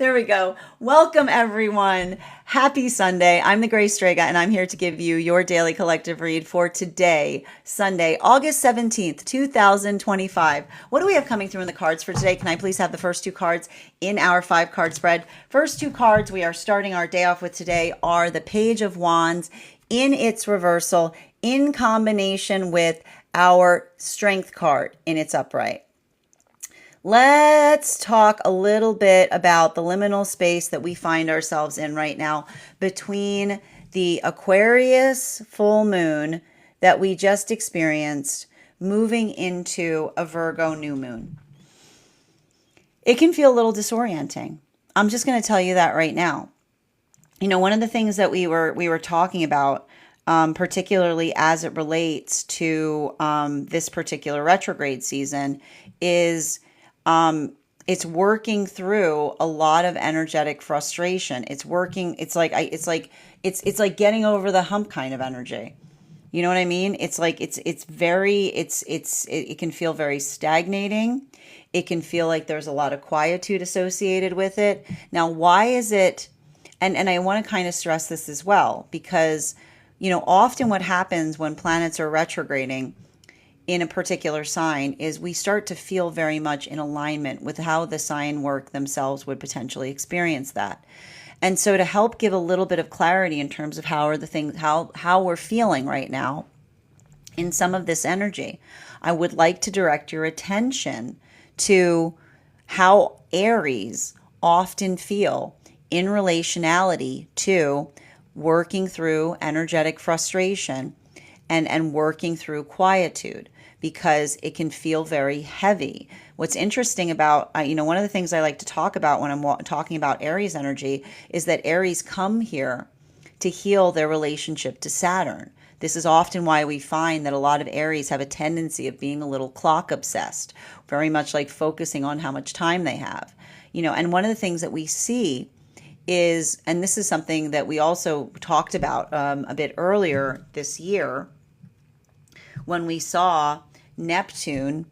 There we go. Welcome, everyone. Happy Sunday. I'm the Grace Strega, and I'm here to give you your daily collective read for today, Sunday, August 17th, 2025. What do we have coming through in the cards for today? Can I please have the first two cards in our 5-card spread? First two cards we are starting our day off with today are the Page of Wands in its reversal in combination with our Strength card in its upright. Let's talk a little bit about the liminal space that we find ourselves in right now between the Aquarius full moon that we just experienced moving into a Virgo new moon. It can feel a little disorienting. I'm just going to tell you that right now. You know, one of the things that we were talking about, particularly as it relates to this particular retrograde season, is it's working through a lot of energetic frustration. It's like getting over the hump kind of energy. You know what I mean? It can feel very stagnating. It can feel like there's a lot of quietude associated with it. Now, why is it, and I want to kind of stress this as well, because, you know, often what happens when planets are retrograding in a particular sign is we start to feel very much in alignment with how the sign work themselves would potentially experience that. And so to help give a little bit of clarity in terms of how we're feeling right now in some of this energy, I would like to direct your attention to how Aries often feel in relationality to working through energetic frustration and working through quietude, because it can feel very heavy. What's interesting about, one of the things I like to talk about when I'm talking about Aries energy is that Aries come here to heal their relationship to Saturn. This is often why we find that a lot of Aries have a tendency of being a little clock obsessed, very much like focusing on how much time they have. You know, and one of the things that we see is, and this is something that we also talked about a bit earlier this year, when we saw Neptune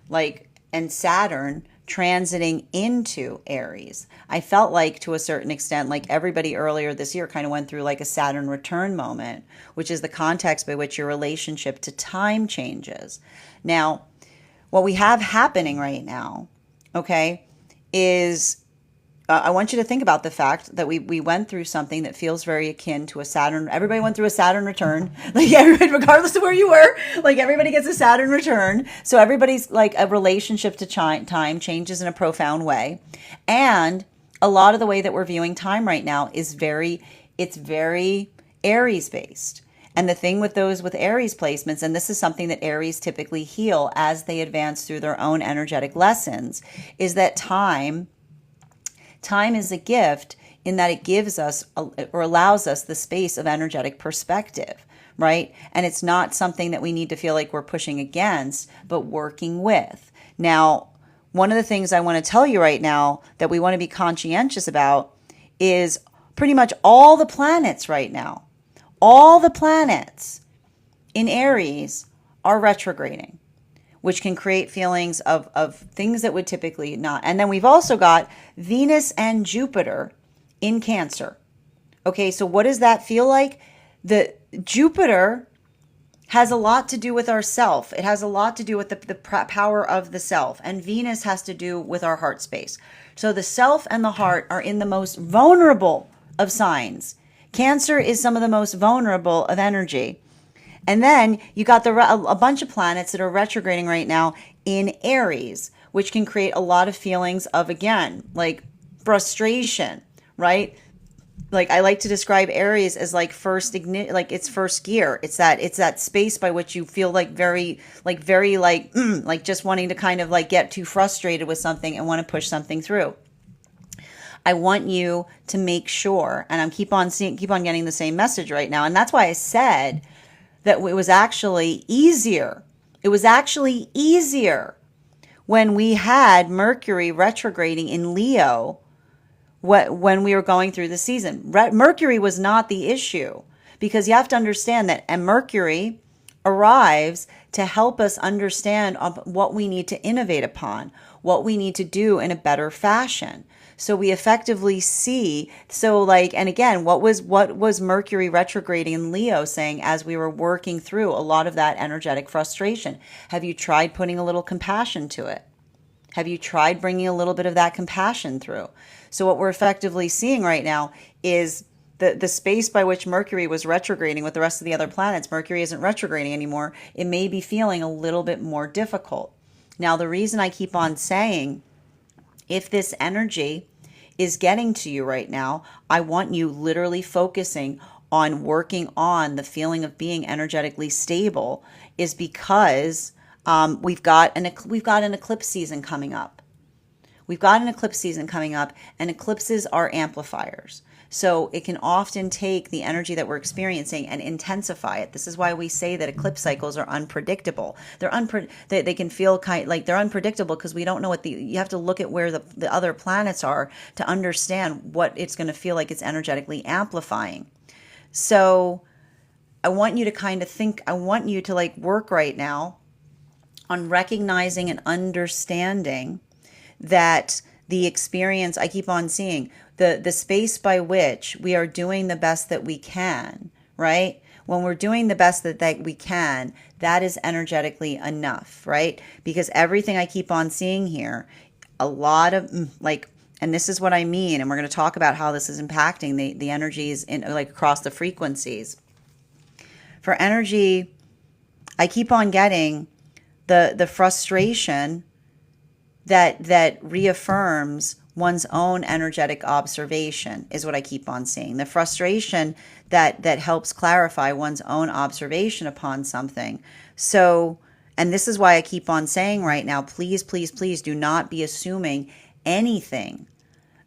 and Saturn transiting into Aries. I felt like, to a certain extent, like everybody earlier this year kind of went through like a Saturn return moment, which is the context by which your relationship to time changes. Now, what we have happening right now, okay, is I want you to think about the fact that we went through something that feels very akin to a Saturn. Everybody went through a Saturn return. Like everybody, regardless of where you were, like everybody gets a Saturn return. So everybody's like a relationship to time changes in a profound way. And a lot of the way that we're viewing time right now is very Aries based. And the thing with those with Aries placements, and this is something that Aries typically heal as they advance through their own energetic lessons, is that time is a gift in that it gives us or allows us the space of energetic perspective, right? And it's not something that we need to feel like we're pushing against, but working with. Now, one of the things I want to tell you right now that we want to be conscientious about is pretty much all the planets right now. All the planets in Aries are retrograding, which can create feelings of things that would typically not. And then we've also got Venus and Jupiter in Cancer. Okay, so what does that feel like? The Jupiter has a lot to do with our self. It has a lot to do with the power of the self. And Venus has to do with our heart space. So the self and the heart are in the most vulnerable of signs. Cancer is some of the most vulnerable of energy. And then you got a bunch of planets that are retrograding right now in Aries, which can create a lot of feelings of, again, like frustration, right? Like I like to describe Aries as like it's first gear. It's that space by which you feel like very just wanting to kind of like get too frustrated with something and want to push something through. I want you to make sure, and I'm keep on getting the same message right now, and that's why I said that it was actually easier. It was actually easier when we had Mercury retrograding in Leo when we were going through the season. Mercury was not the issue, because you have to understand that Mercury arrives to help us understand what we need to innovate upon, what we need to do in a better fashion. So we effectively see, so like, and again, what was Mercury retrograding in Leo saying as we were working through a lot of that energetic frustration? Have you tried putting a little compassion to it? Have you tried bringing a little bit of that compassion through? So what we're effectively seeing right now is the space by which Mercury was retrograding with the rest of the other planets. Mercury isn't retrograding anymore. It may be feeling a little bit more difficult. Now, the reason I keep on saying, if this energy is getting to you right now, I want you literally focusing on working on the feeling of being energetically stable, is because we've got an eclipse season coming up. We've got an eclipse season coming up, and eclipses are amplifiers. So it can often take the energy that we're experiencing and intensify it. This is why we say that eclipse cycles are unpredictable. They can feel like they're unpredictable because we don't know you have to look at where the other planets are to understand what it's going to feel like it's energetically amplifying. So I want you to kind of think, I want you to like work right now on recognizing and understanding that the experience, I keep on seeing the space by which we are doing the best that we can, right? When we're doing the best that we can, that is energetically enough, right? Because everything I keep on seeing here, a lot of like, and this is what I mean, and we're going to talk about how this is impacting the energies in like across the frequencies. For energy, I keep on getting the frustration that reaffirms one's own energetic observation is what I keep on seeing. The frustration that helps clarify one's own observation upon something. So, and this is why I keep on saying right now, please, please, please do not be assuming anything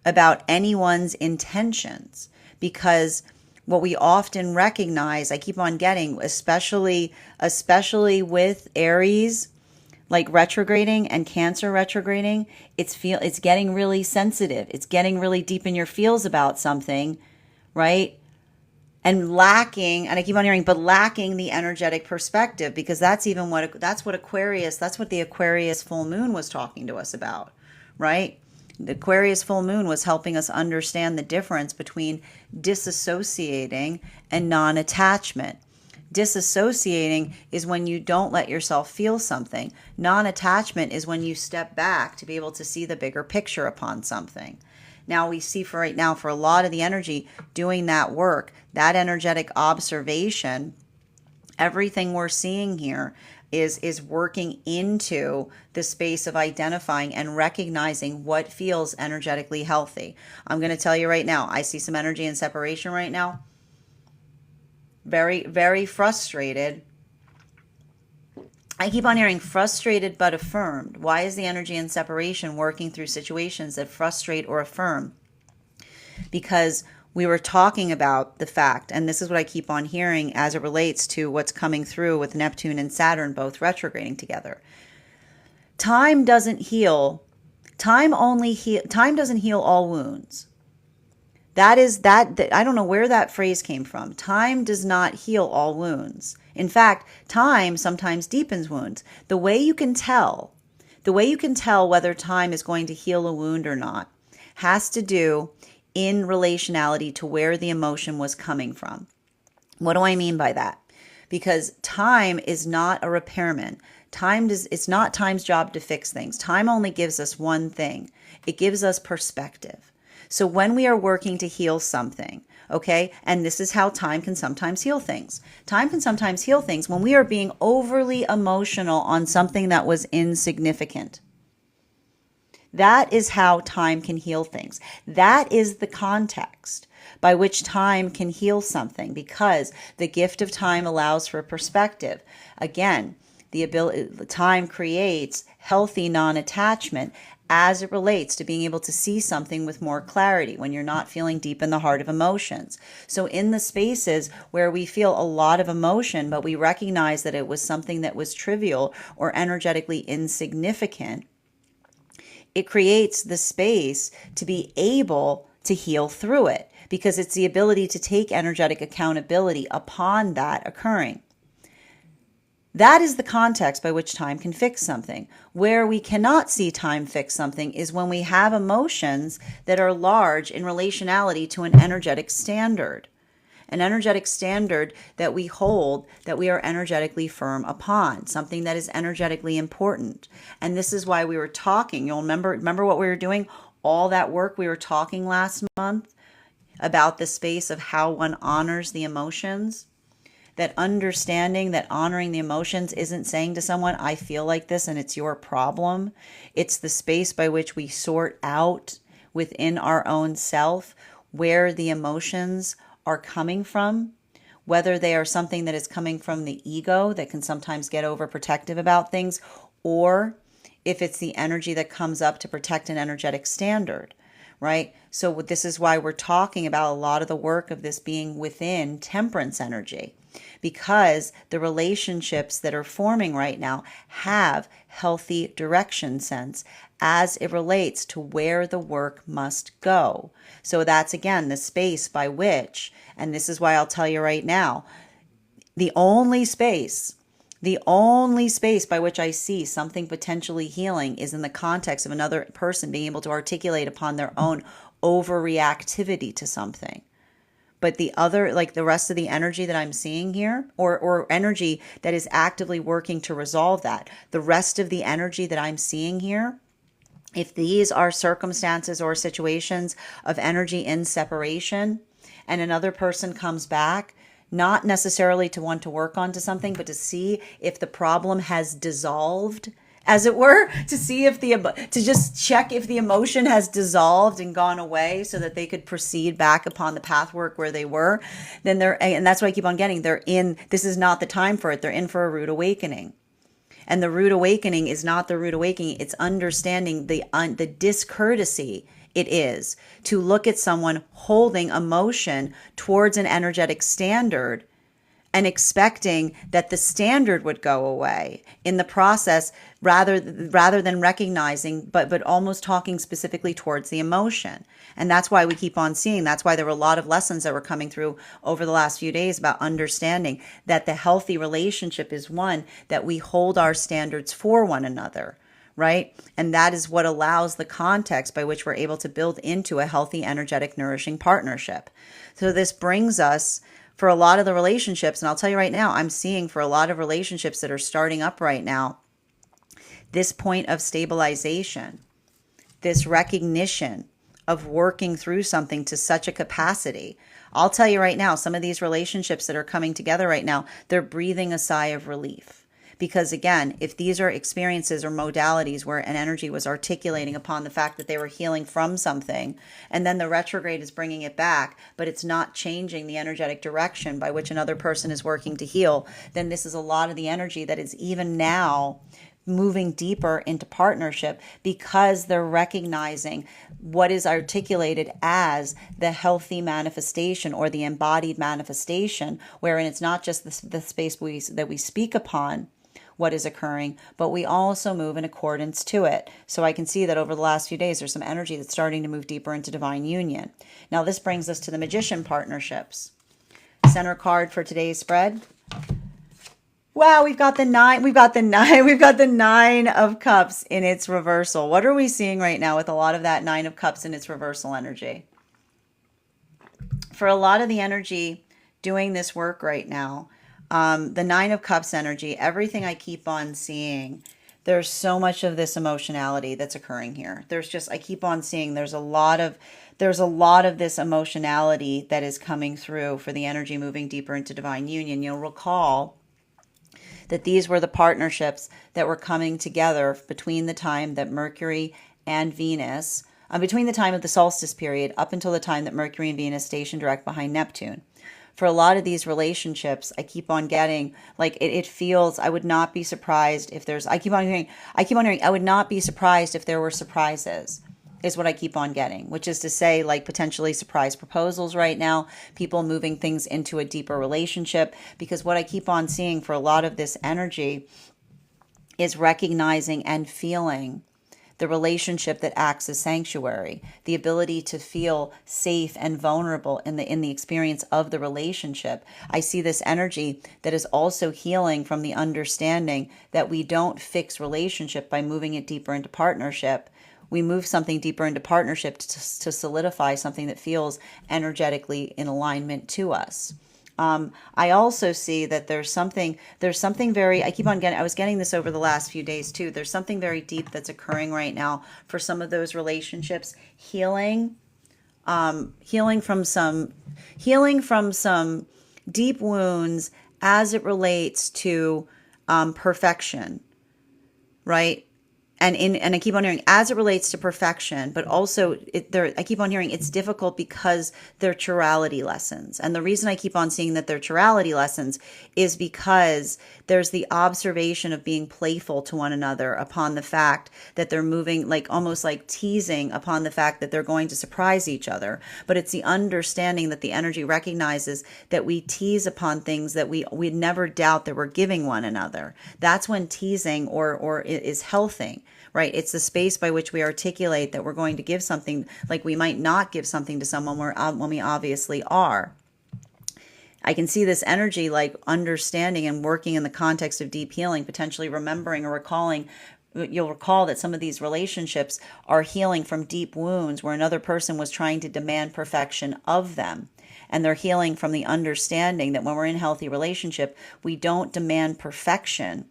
about anyone's intentions, because what we often recognize, I keep on getting, especially with Aries, like retrograding and Cancer retrograding, it's getting really sensitive. It's getting really deep in your feels about something, right? And lacking, and I keep on hearing, but lacking the energetic perspective, because that's what the Aquarius full moon was talking to us about, right? The Aquarius full moon was helping us understand the difference between disassociating and non-attachment. Disassociating is when you don't let yourself feel something. Non-attachment is when you step back to be able to see the bigger picture upon something. Now we see for right now, for a lot of the energy doing that work, that energetic observation, everything we're seeing here is working into the space of identifying and recognizing what feels energetically healthy. I'm going to tell you right now, I see some energy in separation right now. Very, very frustrated. I keep on hearing frustrated but affirmed. Why is the energy in separation working through situations that frustrate or affirm? Because we were talking about the fact, and this is what I keep on hearing as it relates to what's coming through with Neptune and Saturn both retrograding together. Time doesn't heal. Time doesn't heal all wounds. That I don't know where that phrase came from. Time does not heal all wounds. In fact, time sometimes deepens wounds. The way you can tell whether time is going to heal a wound or not has to do in relationality to where the emotion was coming from. What do I mean by that? Because time is not a repairman. It's not time's job to fix things. Time only gives us one thing. It gives us perspective. So when we are working to heal something, okay, and this is how time can sometimes heal things. Time can sometimes heal things when we are being overly emotional on something that was insignificant. That is how time can heal things. That is the context by which time can heal something, because the gift of time allows for perspective. Again, time creates healthy non-attachment as it relates to being able to see something with more clarity when you're not feeling deep in the heart of emotions. So in the spaces where we feel a lot of emotion, but we recognize that it was something that was trivial or energetically insignificant, it creates the space to be able to heal through it, because it's the ability to take energetic accountability upon that occurring. That is the context by which time can fix something. Where we cannot see time fix something is when we have emotions that are large in relationality to an energetic standard. An energetic standard that we hold, that we are energetically firm upon, something that is energetically important. And this is why we were talking. You'll remember what we were doing? All that work we were talking last month about the space of how one honors the emotions. That understanding that honoring the emotions isn't saying to someone, I feel like this and it's your problem. It's the space by which we sort out within our own self where the emotions are coming from, whether they are something that is coming from the ego that can sometimes get overprotective about things, or if it's the energy that comes up to protect an energetic standard, right? So this is why we're talking about a lot of the work of this being within temperance energy, because the relationships that are forming right now have healthy direction sense as it relates to where the work must go. So that's, again, the space by which, and this is why I'll tell you right now, the only space by which I see something potentially healing is in the context of another person being able to articulate upon their own overreactivity to something. But the other, like the rest of the energy that I'm seeing here, or energy that is actively working to resolve that, the rest of the energy that I'm seeing here, if these are circumstances or situations of energy in separation, and another person comes back, not necessarily to want to work onto something, but to see if the problem has dissolved, as it were, to just check if the emotion has dissolved and gone away so that they could proceed back upon the pathwork where they were, then and that's why I keep on getting, this is not the time for it. They're in for a rude awakening. And the rude awakening is not the rude awakening. It's understanding the discourtesy it is to look at someone holding emotion towards an energetic standard and expecting that the standard would go away in the process, rather than recognizing, but almost talking specifically towards the emotion. And that's why we keep on seeing, that's why there were a lot of lessons that were coming through over the last few days about understanding that the healthy relationship is one that we hold our standards for one another, right? And that is what allows the context by which we're able to build into a healthy, energetic, nourishing partnership. So this brings us, for a lot of the relationships, and I'll tell you right now, I'm seeing for a lot of relationships that are starting up right now, this point of stabilization, this recognition of working through something to such a capacity. I'll tell you right now, some of these relationships that are coming together right now, they're breathing a sigh of relief. Because again, if these are experiences or modalities where an energy was articulating upon the fact that they were healing from something, and then the retrograde is bringing it back, but it's not changing the energetic direction by which another person is working to heal, then this is a lot of the energy that is even now moving deeper into partnership, because they're recognizing what is articulated as the healthy manifestation or the embodied manifestation, wherein it's not just the space that we speak upon what is occurring, but we also move in accordance to it. So I can see that over the last few days, there's some energy that's starting to move deeper into divine union. Now this brings us to the magician partnerships. Center card for today's spread. Wow, we've got the Nine of Cups in its reversal. What are we seeing right now with a lot of that Nine of Cups in its reversal energy? For a lot of the energy doing this work right now, the Nine of Cups energy, everything I keep on seeing, there's so much of this emotionality that's occurring here. I keep on seeing there's a lot of this emotionality that is coming through for the energy moving deeper into divine union. You'll recall that these were the partnerships that were coming together between the time that Mercury and Venus, between the time of the solstice period up until the time that Mercury and Venus stationed direct behind Neptune. For a lot of these relationships, I keep on getting, like, it feels, I would not be surprised if there's, I keep on hearing, I would not be surprised if there were surprises, is what I keep on getting, which is to say, like, potentially surprise proposals right now, people moving things into a deeper relationship, because what I keep on seeing for a lot of this energy is recognizing and feeling the relationship that acts as sanctuary, the ability to feel safe and vulnerable in the experience of the relationship. I see this energy that is also healing from the understanding that we don't fix relationship by moving it deeper into partnership. We move something deeper into partnership to solidify something that feels energetically in alignment to us. I also see that there's something very, I was getting this over the last few days too. There's something very deep that's occurring right now for some of those relationships, healing from some deep wounds as it relates to perfection, right? And I keep on hearing as it relates to perfection, but also I keep on hearing it's difficult because they're chirality lessons. And the reason I keep on seeing that they're chirality lessons is because there's the observation of being playful to one another upon the fact that they're moving, like almost like teasing upon the fact that they're going to surprise each other. But it's the understanding that the energy recognizes that we tease upon things that we never doubt that we're giving one another. That's when teasing or is healthy. Right? It's the space by which we articulate that we're going to give something, like we might not give something to someone when we obviously are. I can see this energy like understanding and working in the context of deep healing, potentially remembering or recalling. You'll recall that some of these relationships are healing from deep wounds where another person was trying to demand perfection of them. And they're healing from the understanding that when we're in a healthy relationship, we don't demand perfection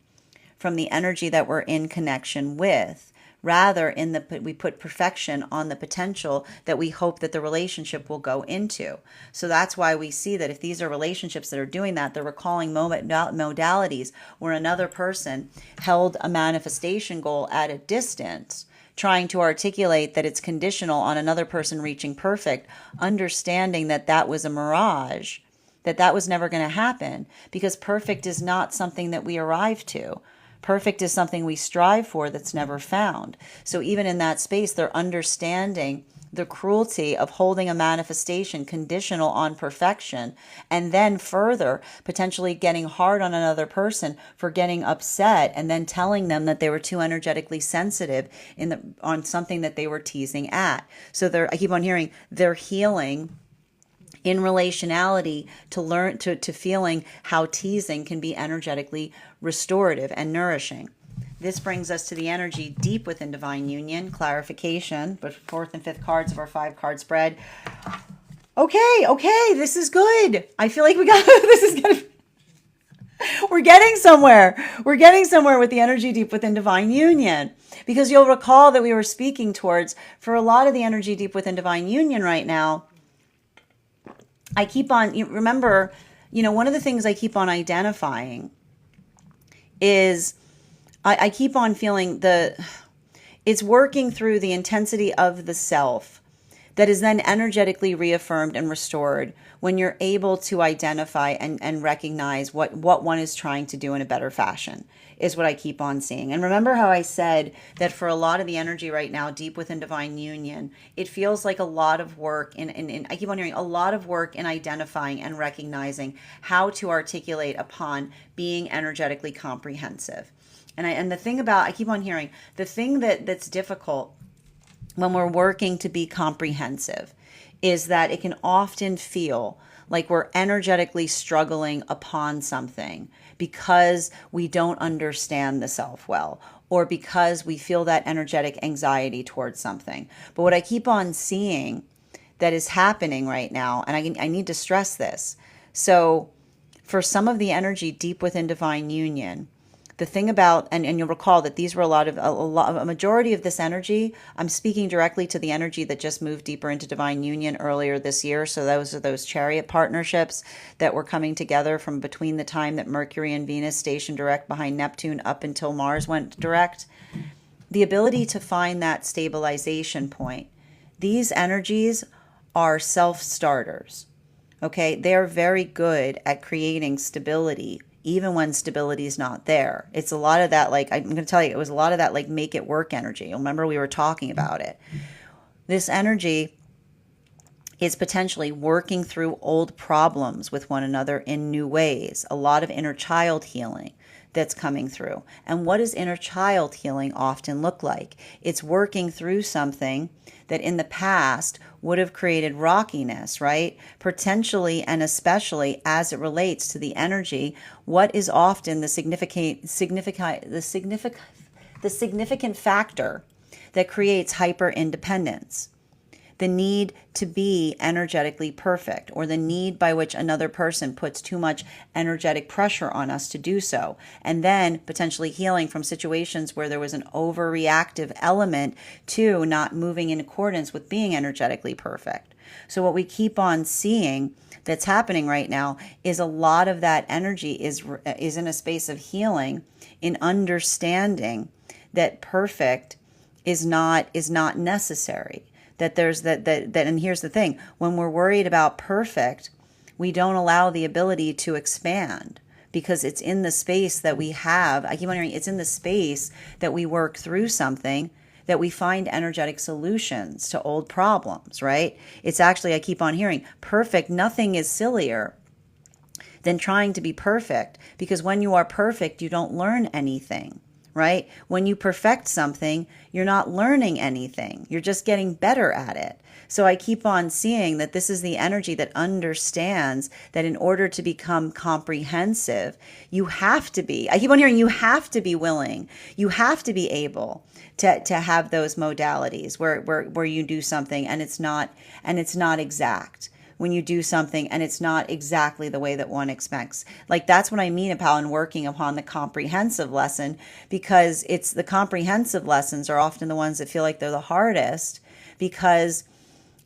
from the energy that we're in connection with. Rather, we put perfection on the potential that we hope that the relationship will go into. So that's why we see that if these are relationships that are doing that, they're recalling modalities where another person held a manifestation goal at a distance, trying to articulate that it's conditional on another person reaching perfect, understanding that that was a mirage, that was never going to happen, because perfect is not something that we arrive to. Perfect is something we strive for that's never found. So even in that space, they're understanding the cruelty of holding a manifestation conditional on perfection, and then further potentially getting hard on another person for getting upset and then telling them that they were too energetically sensitive on something that they were teasing at. So I keep on hearing they're healing in relationality to feeling how teasing can be energetically restorative and nourishing. This brings us to the energy deep within divine union, clarification, but fourth and fifth cards of our 5-card spread. Okay, this is good. I feel like we're getting somewhere. We're getting somewhere with the energy deep within divine union, because you'll recall that we were speaking towards, for a lot of the energy deep within divine union right now, remember, one of the things I keep on identifying is I keep on feeling it's working through the intensity of the self that is then energetically reaffirmed and restored when you're able to identify and recognize what one is trying to do in a better fashion, is what I keep on seeing. And remember how I said that for a lot of the energy right now, deep within divine union, it feels like a lot of work I keep on hearing a lot of work in identifying and recognizing how to articulate upon being energetically comprehensive. And the thing about, I keep on hearing, the thing that's difficult when we're working to be comprehensive is that it can often feel like we're energetically struggling upon something because we don't understand the self well, or because we feel that energetic anxiety towards something. But what I keep on seeing that is happening right now, and I need to stress this. So for some of the energy deep within divine union, the thing about, and you'll recall that these were a majority of this energy, I'm speaking directly to the energy that just moved deeper into divine union earlier this year. So those are those chariot partnerships that were coming together from between the time that Mercury and Venus stationed direct behind Neptune up until Mars went direct. The ability to find that stabilization point. These energies are self-starters. Okay, they're very good at creating stability even when stability is not there. It's a lot of that, like, I'm going to tell you, it was a lot of that, like, make it work energy. Remember, we were talking about it. This energy is potentially working through old problems with one another in new ways. A lot of inner child healing. that's coming through. And what does inner child healing often look like? It's working through something that in the past would have created rockiness, right? Potentially and especially as it relates to the energy, what is often the significant factor that creates hyper independence? The need to be energetically perfect, or the need by which another person puts too much energetic pressure on us to do so, and then potentially healing from situations where there was an overreactive element to not moving in accordance with being energetically perfect. So what we keep on seeing that's happening right now is a lot of that energy is in a space of healing, in understanding that perfect is not necessary. That there's that and here's the thing, when we're worried about perfect, we don't allow the ability to expand, because it's in the space that we have. I keep wondering, it's in the space that we work through something, that we find energetic solutions to old problems, right? It's actually, I keep on hearing, perfect, nothing is sillier than trying to be perfect, because when you are perfect, you don't learn anything. Right? When you perfect something, you're not learning anything. You're just getting better at it. So I keep on seeing that this is the energy that understands that in order to become comprehensive, you have to be, I keep on hearing, you have to be willing. You have to be able to have those modalities where you do something and it's not exact. When you do something and it's not exactly the way that one expects. Like, that's what I mean upon working upon the comprehensive lesson, because it's the comprehensive lessons are often the ones that feel like they're the hardest, because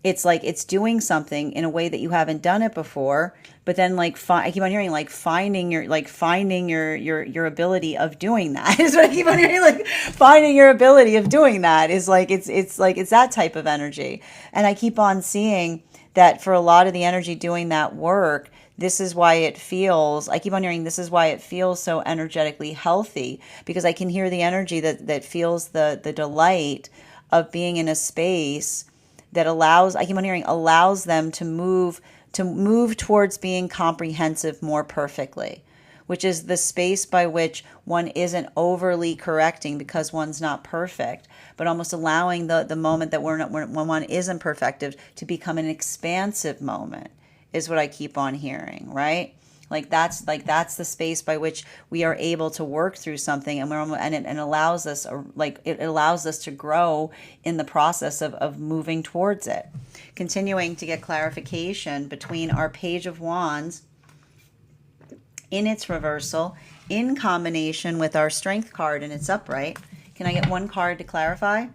it's like it's doing something in a way that you haven't done it before, but then I keep on hearing finding your ability of doing that is what I keep on hearing. Finding your ability of doing that is it's that type of energy. And I keep on seeing that for a lot of the energy doing that work, this is why it feels, I keep on hearing, this is why it feels so energetically healthy, because I can hear the energy that feels the delight of being in a space that allows, I keep on hearing, allows them to move towards being comprehensive more perfectly, which is the space by which one isn't overly correcting because one's not perfect, but almost allowing the moment that when one isn't perfected to become an expansive moment is what I keep on hearing, right? That's the space by which we are able to work through something, and it allows us to grow in the process of moving towards it. Continuing to get clarification between our Page of Wands in its reversal in combination with our Strength card in its upright. Can I get one card to clarify?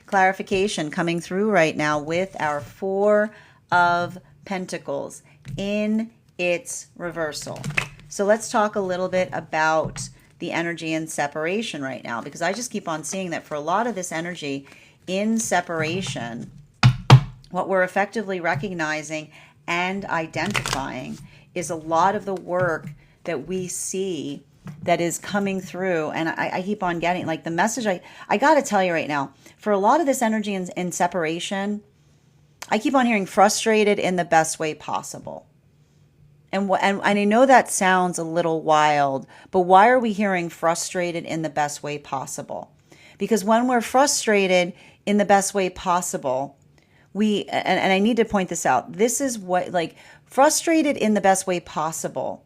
Clarification coming through right now with our Four of Pentacles in its reversal. So let's talk a little bit about the energy in separation right now, because I just keep on seeing that for a lot of this energy in separation, what we're effectively recognizing and identifying is a lot of the work that we see that is coming through. And I keep on getting the message. I got to tell you right now, for a lot of this energy in separation, I keep on hearing frustrated in the best way possible. And I know that sounds a little wild, but why are we hearing frustrated in the best way possible? Because when we're frustrated in the best way possible, and I need to point this out, this is what, frustrated in the best way possible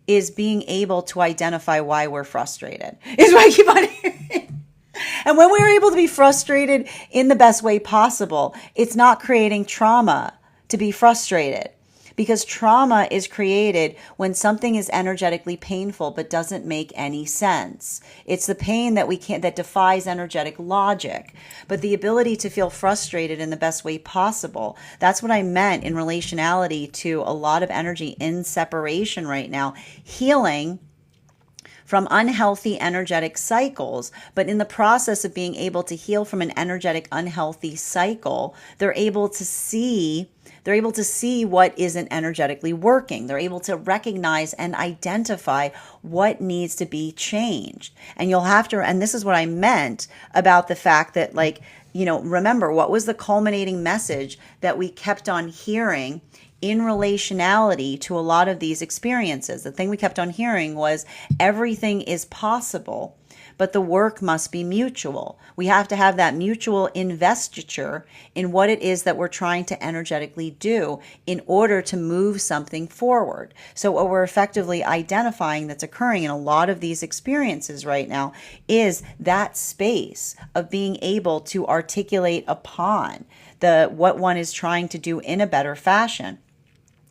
is being able to identify why we're frustrated, is what I keep on hearing. And when we're able to be frustrated in the best way possible, it's not creating trauma to be frustrated. Because trauma is created when something is energetically painful but doesn't make any sense. It's the pain that defies energetic logic. But the ability to feel frustrated in the best way possible, that's what I meant in relationality to a lot of energy in separation right now. Healing from unhealthy energetic cycles, but in the process of being able to heal from an energetic unhealthy cycle, they're able to see They're able to see what isn't energetically working. They're able to recognize and identify what needs to be changed. And you'll have to, and this is what I meant about the fact that, like, remember, what was the culminating message that we kept on hearing in relationality to a lot of these experiences? The thing we kept on hearing was everything is possible, but the work must be mutual. We have to have that mutual investiture in what it is that we're trying to energetically do in order to move something forward. So what we're effectively identifying that's occurring in a lot of these experiences right now is that space of being able to articulate upon what one is trying to do in a better fashion.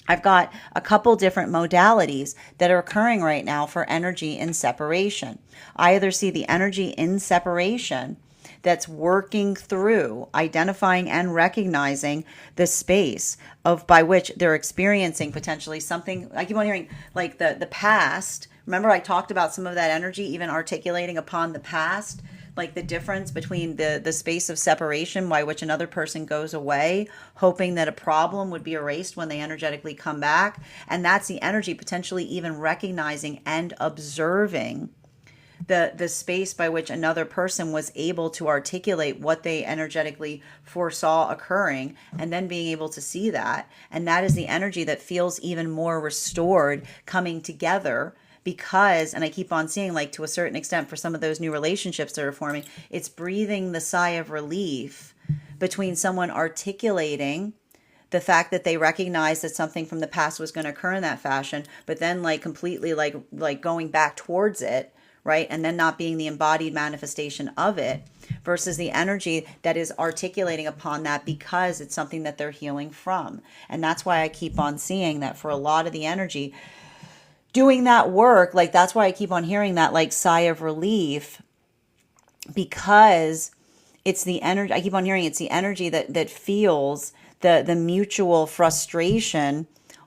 I've got a couple different modalities that are occurring right now for energy in separation. I either see the energy in separation that's working through identifying and recognizing the space of by which they're experiencing potentially something. I keep on hearing like the past. Remember, I talked about some of that energy even articulating upon the past, like the difference between the space of separation by which another person goes away, hoping that a problem would be erased when they energetically come back. And that's the energy potentially even recognizing and observing the space by which another person was able to articulate what they energetically foresaw occurring, and then being able to see that. And that is the energy that feels even more restored coming together. Because, and I keep on seeing, like, to a certain extent for some of those new relationships that are forming, it's breathing the sigh of relief between someone articulating the fact that they recognize that something from the past was going to occur in that fashion, but then like completely like going back towards it, right? And then not being the embodied manifestation of it, versus the energy that is articulating upon that because it's something that they're healing from. And that's why I keep on seeing that for a lot of the energy doing that work, like that's why I keep on hearing that like sigh of relief, because it's the energy. I keep on hearing it's the energy that feels the mutual frustration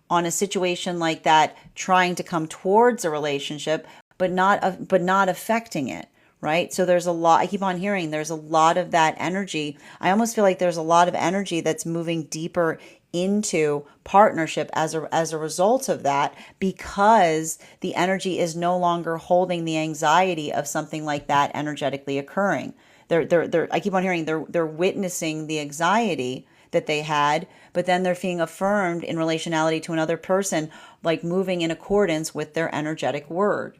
on a situation like that, trying to come towards a relationship, but not affecting it. Right. So there's a lot, I keep on hearing there's a lot of that energy. I almost feel like there's a lot of energy that's moving deeper into partnership as a result of that, because the energy is no longer holding the anxiety of something like that energetically occurring. I keep on hearing they're witnessing the anxiety that they had, but then they're being affirmed in relationality to another person, like moving in accordance with their energetic word.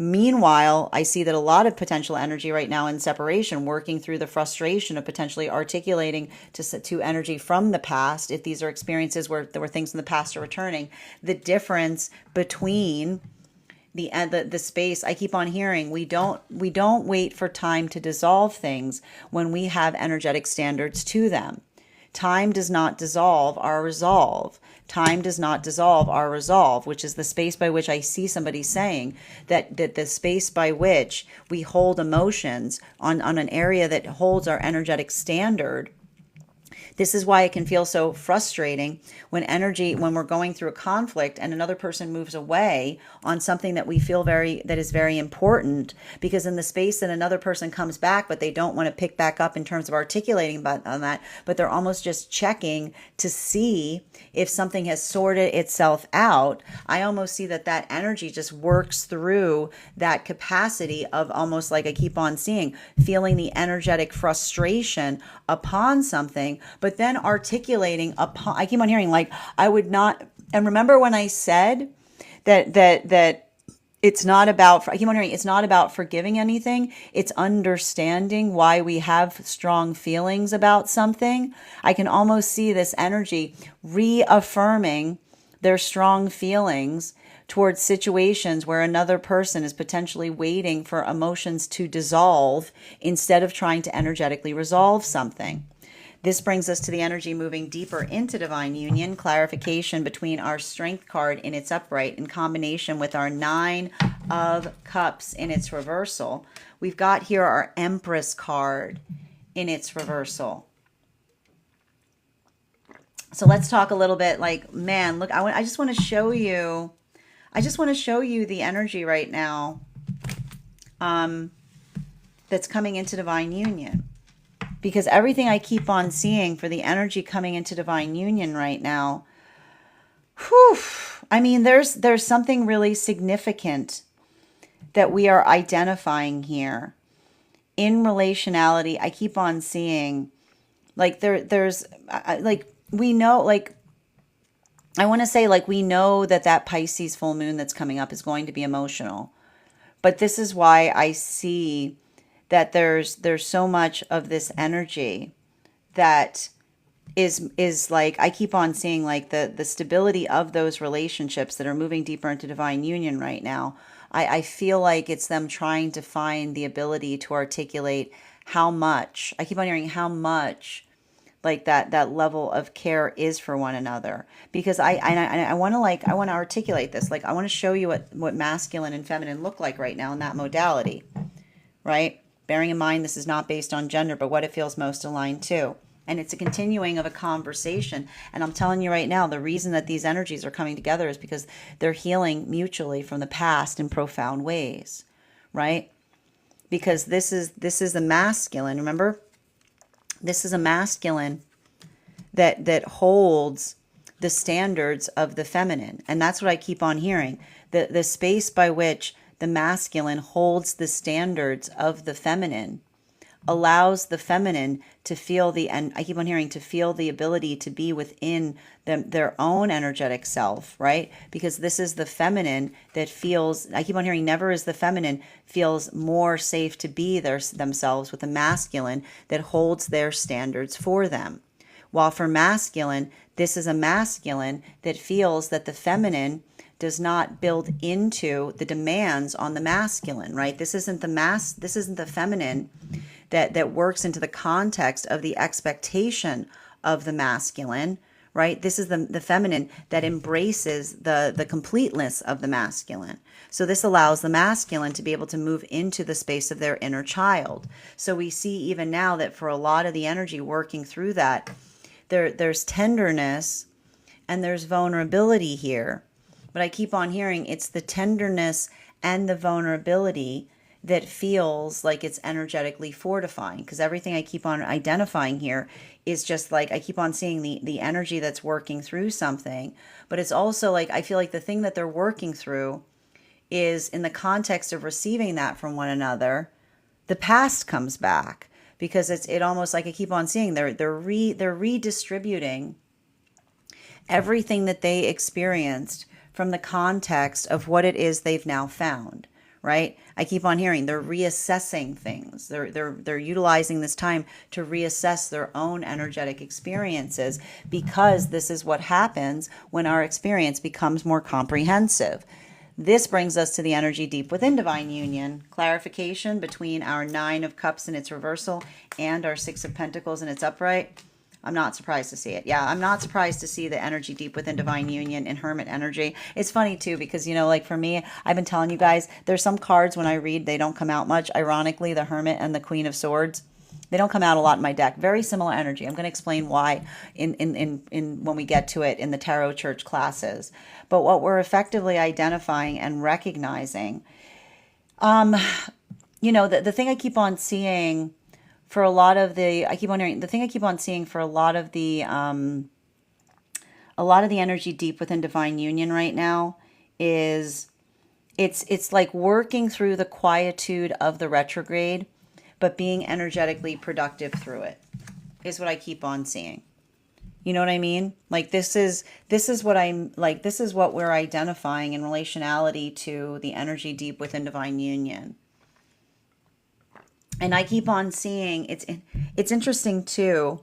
Meanwhile, I see that a lot of potential energy right now in separation, working through the frustration of potentially articulating to energy from the past, if these are experiences where there were things in the past are returning, the difference between the space. I keep on hearing we don't wait for time to dissolve things when we have energetic standards to them. Time does not dissolve our resolve. Time does not dissolve our resolve, which is the space by which I see somebody saying that the space by which we hold emotions on an area that holds our energetic standard. This is why it can feel so frustrating when we're going through a conflict and another person moves away on something that we feel that is very important, because in the space that another person comes back, but they don't want to pick back up in terms of articulating on that, but they're almost just checking to see if something has sorted itself out. I almost see that energy just works through that capacity of almost like I keep on seeing, feeling the energetic frustration upon something, but then articulating upon, I keep on hearing like I would not, and remember when I said that it's not about, I keep on hearing it's not about forgiving anything, it's understanding why we have strong feelings about something. I can almost see this energy reaffirming their strong feelings towards situations where another person is potentially waiting for emotions to dissolve instead of trying to energetically resolve something. This brings us to the energy moving deeper into divine union, clarification between our strength card in its upright in combination with our 9 of cups in its reversal. We've got here our Empress card in its reversal. So let's talk a little bit like, man, look, I just want to show you the energy right now that's coming into divine union. Because everything I keep on seeing for the energy coming into divine union right now, whew, I mean, there's something really significant that we are identifying here in relationality. I keep on seeing like there's like we know, like I want to say, like, we know that that Pisces full moon that's coming up is going to be emotional. But this is why I see that there's so much of this energy that is like, I keep on seeing like the stability of those relationships that are moving deeper into divine union right now. I feel like it's them trying to find the ability to articulate how much, I keep on hearing how much, like that level of care is for one another. Because I want to, like, I want to articulate this, like I want to show you what masculine and feminine look like right now in that modality, right? Bearing in mind this is not based on gender, but what it feels most aligned to. And it's a continuing of a conversation. And I'm telling you right now, the reason that these energies are coming together is because they're healing mutually from the past in profound ways, right? Because this is the masculine, remember? This is a masculine that holds the standards of the feminine. And that's what I keep on hearing. The space by which the masculine holds the standards of the feminine allows the feminine to feel and I keep on hearing, to feel the ability to be within their own energetic self, right? Because this is the feminine that feels, I keep on hearing, never is the feminine feels more safe to be themselves with the masculine that holds their standards for them. While for masculine, this is a masculine that feels that the feminine does not build into the demands on the masculine, right? This isn't the feminine that works into the context of the expectation of the masculine, right? This is the feminine that embraces the completeness of the masculine. So this allows the masculine to be able to move into the space of their inner child. So we see even now that for a lot of the energy working through that, there's tenderness and there's vulnerability here. But I keep on hearing it's the tenderness and the vulnerability that feels like it's energetically fortifying, because everything I keep on identifying here is just like, I keep on seeing the energy that's working through something, but it's also like, I feel like the thing that they're working through is in the context of receiving that from one another, the past comes back, because it almost like I keep on seeing they're redistributing everything that they experienced from the context of what it is they've now found, right? I keep on hearing they're reassessing things. They're utilizing this time to reassess their own energetic experiences, because this is what happens when our experience becomes more comprehensive. This brings us to the energy deep within divine union. Clarification between our 9 of Cups in its reversal and our 6 of Pentacles in its upright. I'm not surprised to see it. Yeah, I'm not surprised to see the energy deep within divine union in hermit energy. It's funny too, because, you know, like for me, I've been telling you guys, there's some cards when I read, they don't come out much. Ironically, the Hermit and the Queen of Swords, they don't come out a lot in my deck. Very similar energy. I'm going to explain why in when we get to it in the Tarot Church classes. But what we're effectively identifying and recognizing, you know, the thing I keep on seeing for a lot of the, I keep on hearing, the thing I keep on seeing for a lot of the energy deep within divine union right now is it's like working through the quietude of the retrograde, but being energetically productive through it is what I keep on seeing. You know what I mean? Like this is what I'm like, this is what we're identifying in relationality to the energy deep within divine union. And I keep on seeing it's interesting too,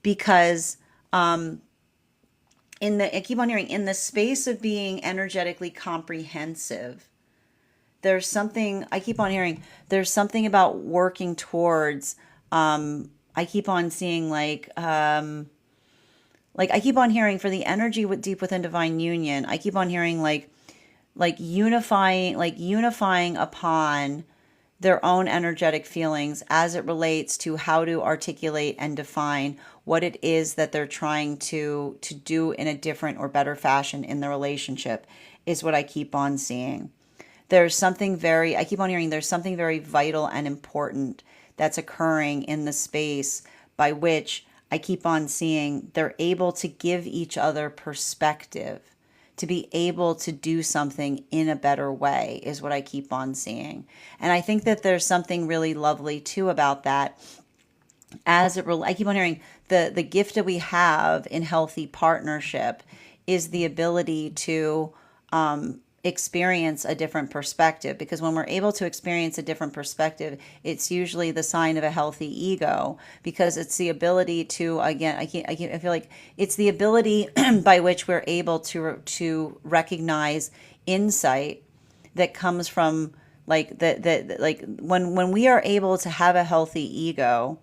because I keep on hearing in the space of being energetically comprehensive, there's something I keep on hearing. There's something about working towards. I keep on seeing like I keep on hearing for the energy with deep within divine union. I keep on hearing like unifying upon their own energetic feelings as it relates to how to articulate and define what it is that they're trying to do in a different or better fashion in the relationship is what I keep on seeing. There's something I keep on hearing there's something very vital and important that's occurring in the space by which I keep on seeing they're able to give each other perspective, to be able to do something in a better way is what I keep on seeing. And I think that there's something really lovely too about that. I keep on hearing the gift that we have in healthy partnership is the ability to experience a different perspective, because when we're able to experience a different perspective, it's usually the sign of a healthy ego, because it's the ability to, again, I feel like it's the ability by which we're able to recognize insight that comes from like when we are able to have a healthy ego,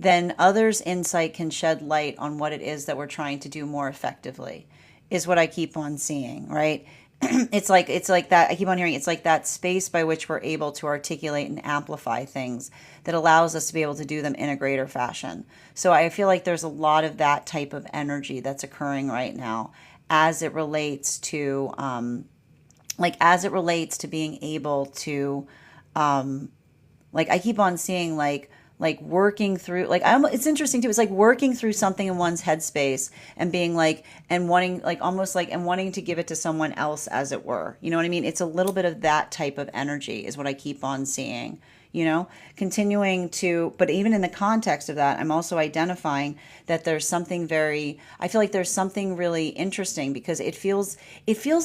then others' insight can shed light on what it is that we're trying to do more effectively, is what I keep on seeing, right? It's like that. I keep on hearing it's like that space by which we're able to articulate and amplify things that allows us to be able to do them in a greater fashion. So I feel like there's a lot of that type of energy that's occurring right now as it relates to being able to I keep on seeing working through it's interesting too, it's like working through something in one's headspace and being and wanting and wanting to give it to someone else, as it were, you know what I mean? It's a little bit of that type of energy is what I keep on seeing, continuing to, but even in the context of that, I'm also identifying that there's something I feel like there's something really interesting, because it feels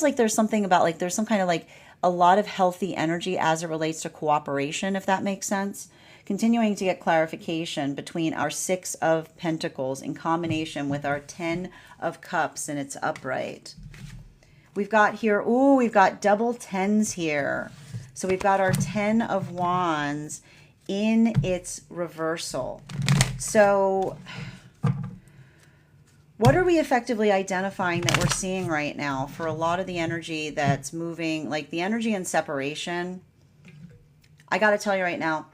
like there's something about there's some kind of a lot of healthy energy as it relates to cooperation, if that makes sense. Continuing to get clarification between our 6 of Pentacles in combination with our 10 of Cups and its upright. We've got here, we've got double tens here. So we've got our 10 of Wands in its reversal. So what are we effectively identifying that we're seeing right now for a lot of the energy that's moving, like the energy in separation? I got to tell you right now,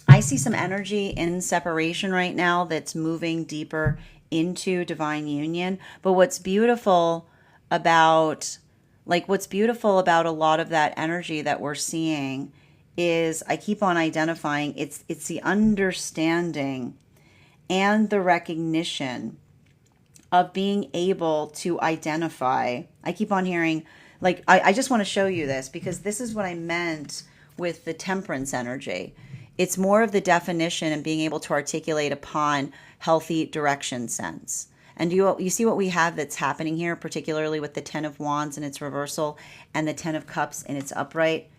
I see some energy in separation right now that's moving deeper into divine union. But what's beautiful about a lot of that energy that we're seeing is, I keep on identifying, it's the understanding and the recognition of being able to identify. I keep on hearing, I just want to show you this, because this is what I meant with the Temperance energy. It's more of the definition and being able to articulate upon healthy direction sense. And you see what we have that's happening here, particularly with the 10 of Wands in its reversal and the 10 of Cups in its upright?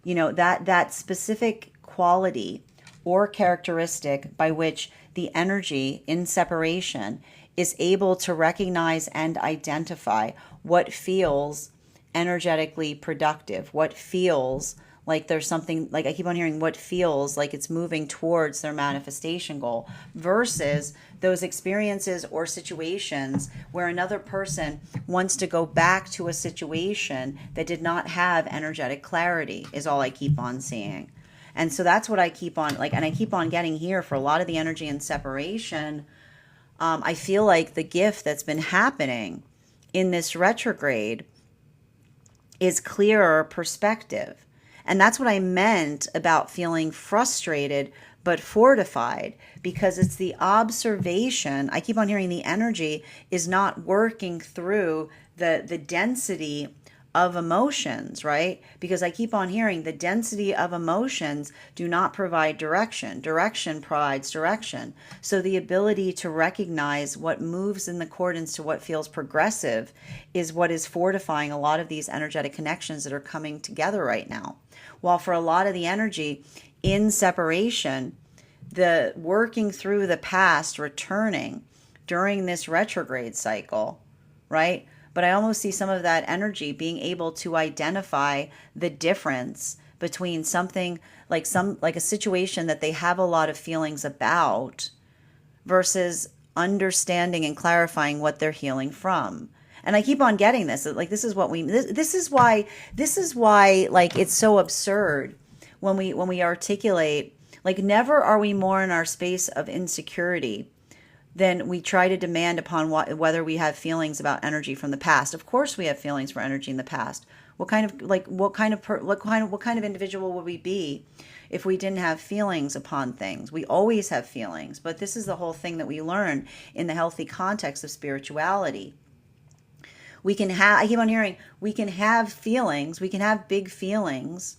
That specific quality or characteristic by which the energy in separation is able to recognize and identify what feels energetically productive, what feels like there's something, I keep on hearing what feels like it's moving towards their manifestation goal, versus those experiences or situations where another person wants to go back to a situation that did not have energetic clarity, is all I keep on seeing. And so that's what I keep on, and I keep on getting here for a lot of the energy in separation. I feel like the gift that's been happening in this retrograde is clearer perspective. And that's what I meant about feeling frustrated but fortified, because it's the observation. I keep on hearing the energy is not working through the density of emotions, right? Because I keep on hearing the density of emotions do not provide direction. Direction provides direction. So the ability to recognize what moves in accordance to what feels progressive is what is fortifying a lot of these energetic connections that are coming together right now. While for a lot of the energy in separation, the working through the past, returning during this retrograde cycle, right? But I almost see some of that energy being able to identify the difference between something like a situation that they have a lot of feelings about versus understanding and clarifying what they're healing from. And I keep on getting this. This is why it's so absurd when we articulate, never are we more in our space of insecurity then we try to demand upon whether we have feelings about energy from the past. Of course, we have feelings for energy in the past. What kind of individual would we be if we didn't have feelings upon things? We always have feelings, but this is the whole thing that we learn in the healthy context of spirituality. We can have, I keep on hearing, we can have feelings, we can have big feelings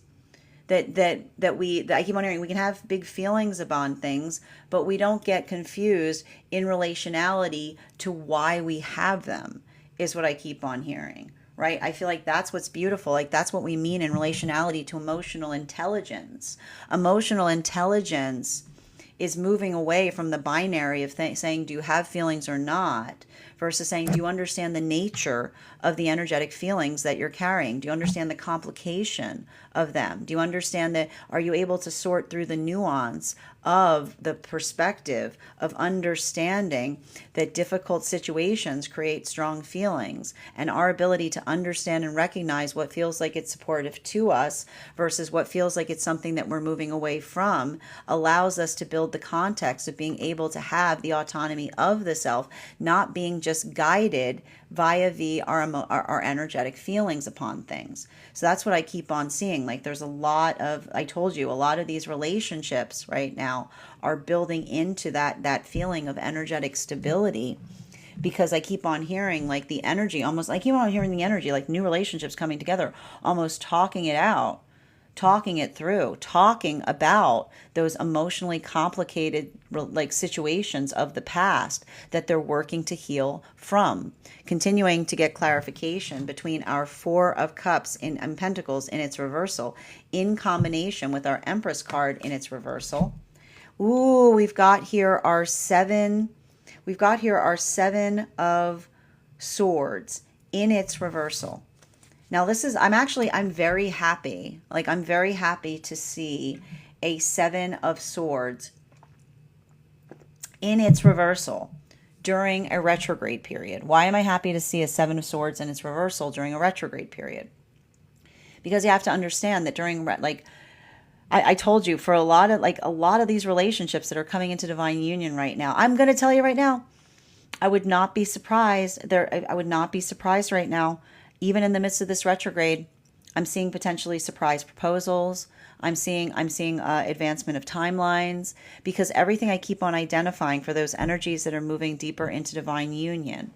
that I keep on hearing, we can have big feelings about things, but we don't get confused in relationality to why we have them, is what I keep on hearing, right? I feel like that's what's beautiful. Like that's what we mean in relationality to emotional intelligence. Emotional intelligence is moving away from the binary of saying, do you have feelings or not? Versus saying, do you understand the nature of the energetic feelings that you're carrying? Do you understand the complication of them? Do you understand that? Are you able to sort through the nuance of the perspective of understanding that difficult situations create strong feelings, and our ability to understand and recognize what feels like it's supportive to us versus what feels like it's something that we're moving away from allows us to build the context of being able to have the autonomy of the self, not being just guided via our energetic feelings upon things. So that's what I keep on seeing. Like there's a lot of, I told you, a lot of these relationships right now are building into that feeling of energetic stability, because I keep on hearing like the energy, almost, I keep on hearing the energy, like new relationships coming together, almost talking it out, talking it through, talking about those emotionally complicated like situations of the past that they're working to heal from. Continuing to get clarification between our Four of Cups and Pentacles in its reversal in combination with our Empress card in its reversal. Ooh, we've got here our Seven of Swords in its reversal. Now this is, I'm very happy. Like I'm very happy to see a Seven of Swords in its reversal during a retrograde period. Why am I happy to see a Seven of Swords in its reversal during a retrograde period? Because you have to understand that during, like, I told you, for a lot of these relationships that are coming into divine union right now, I'm going to tell you right now, I would not be surprised. I would not be surprised right now. Even in the midst of this retrograde, I'm seeing potentially surprise proposals. I'm seeing advancement of timelines, because everything I keep on identifying for those energies that are moving deeper into divine union,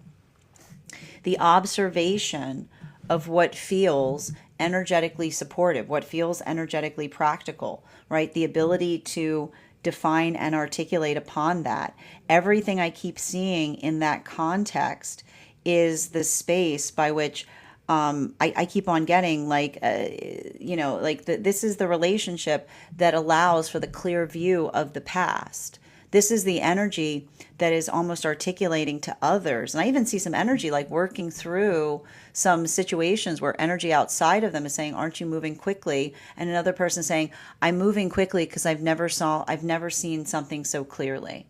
the observation of what feels energetically supportive, what feels energetically practical, right? The ability to define and articulate upon that. Everything I keep seeing in that context is the space by which I keep on getting this is the relationship that allows for the clear view of the past. This is the energy that is almost articulating to others. And I even see some energy like working through some situations where energy outside of them is saying, aren't you moving quickly? And another person saying, I'm moving quickly because I've never seen something so clearly.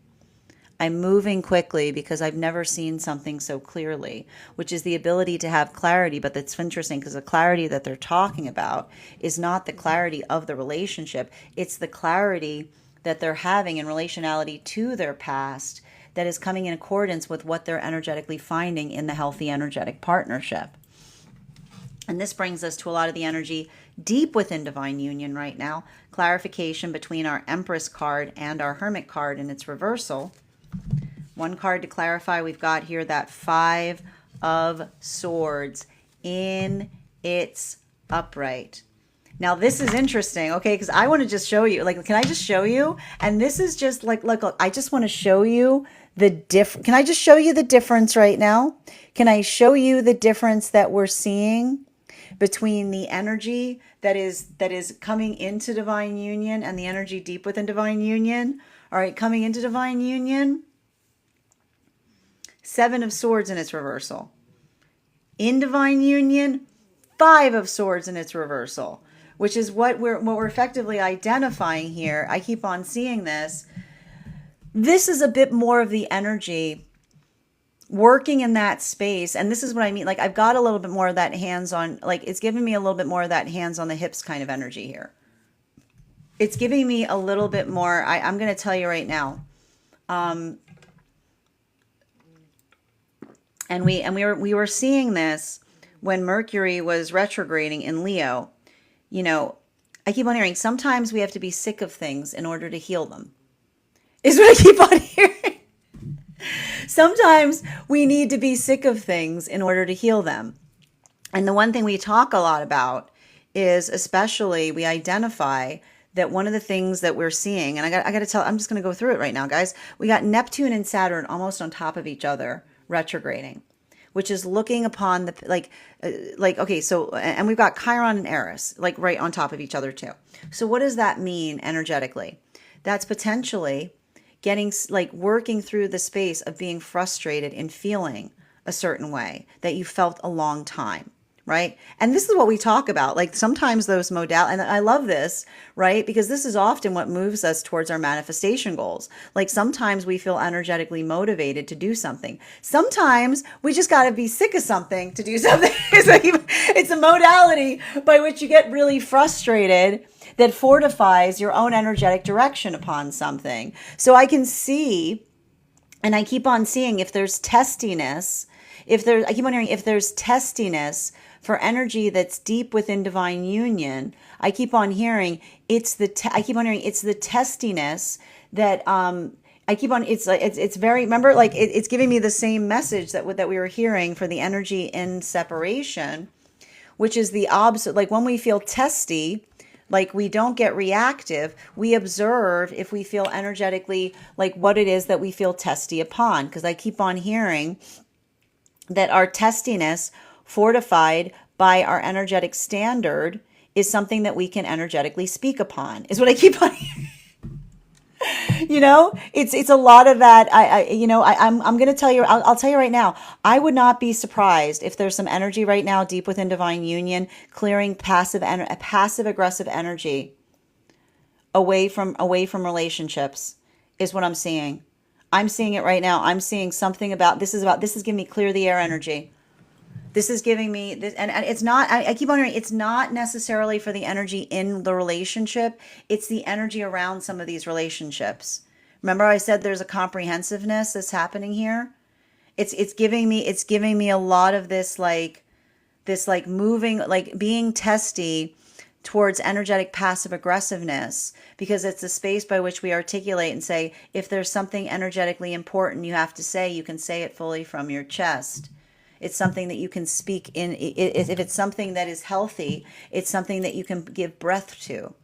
I'm moving quickly because I've never seen something so clearly, which is the ability to have clarity. But that's interesting because the clarity that they're talking about is not the clarity of the relationship. It's the clarity that they're having in relationality to their past that is coming in accordance with what they're energetically finding in the healthy energetic partnership. And this brings us to a lot of the energy deep within divine union right now. Clarification between our Empress card and our Hermit card in its reversal. One card to clarify, we've got here that Five of Swords in its upright. Now this is interesting, okay, because I want to just show you, like, can I just show you? And this is just like, look, I just want to show you can I just show you the difference right now? Can I show you the difference that we're seeing between the energy that is coming into divine union and the energy deep within divine union? All right, coming into divine union, Seven of Swords in its reversal. In divine union, Five of Swords in its reversal, which is what we're effectively identifying here. I keep on seeing this. This is a bit more of the energy working in that space. And this is what I mean. Like, I've got a little bit more of that hands-on, like, it's giving me a little bit more of that hands on the hips kind of energy here. It's giving me a little bit more, I'm going to tell you right now, And we were seeing this when Mercury was retrograding in Leo. You know, I keep on hearing sometimes we have to be sick of things in order to heal them. Is what I keep on hearing. Sometimes we need to be sick of things in order to heal them. And the one thing we talk a lot about is, especially, we identify that one of the things that we're seeing, and I got to tell, I'm just going to go through it right now, guys. We got Neptune and Saturn almost on top of each other, retrograding, which is looking upon the okay. So, and we've got Chiron and Eris like right on top of each other too. So, what does that mean energetically? That's potentially getting like working through the space of being frustrated and feeling a certain way that you felt a long time, right? And this is what we talk about. Like sometimes those and I love this, right? Because this is often what moves us towards our manifestation goals. Like sometimes we feel energetically motivated to do something. Sometimes we just got to be sick of something to do something. It's a modality by which you get really frustrated that fortifies your own energetic direction upon something. So I can see, and I keep on seeing, if there's testiness, I keep on hearing, if there's testiness for energy that's deep within divine union, I keep on hearing it's the testiness that I keep on. It's very, remember, like it's giving me the same message that we were hearing for the energy in separation, which is the opposite. Like when we feel testy, like we don't get reactive, we observe if we feel energetically like what it is that we feel testy upon. Because I keep on hearing that our testiness, fortified by our energetic standard, is something that we can energetically speak upon, is what I keep on hearing. It's a lot of that. I'm going to tell you, I'll tell you right now, I would not be surprised if there's some energy right now deep within divine union, clearing passive aggressive energy away from relationships is what I'm seeing. I'm seeing it right now. I'm seeing something this is giving me clear the air energy. This is giving me this, and it's not, I keep on hearing, it's not necessarily for the energy in the relationship. It's the energy around some of these relationships. Remember I said there's a comprehensiveness that's happening here? It's giving me a lot of this moving, like being testy towards energetic passive aggressiveness, because it's the space by which we articulate and say, if there's something energetically important you have to say, you can say it fully from your chest. It's something that you can speak in. If it's something that is healthy, it's something that you can give breath to,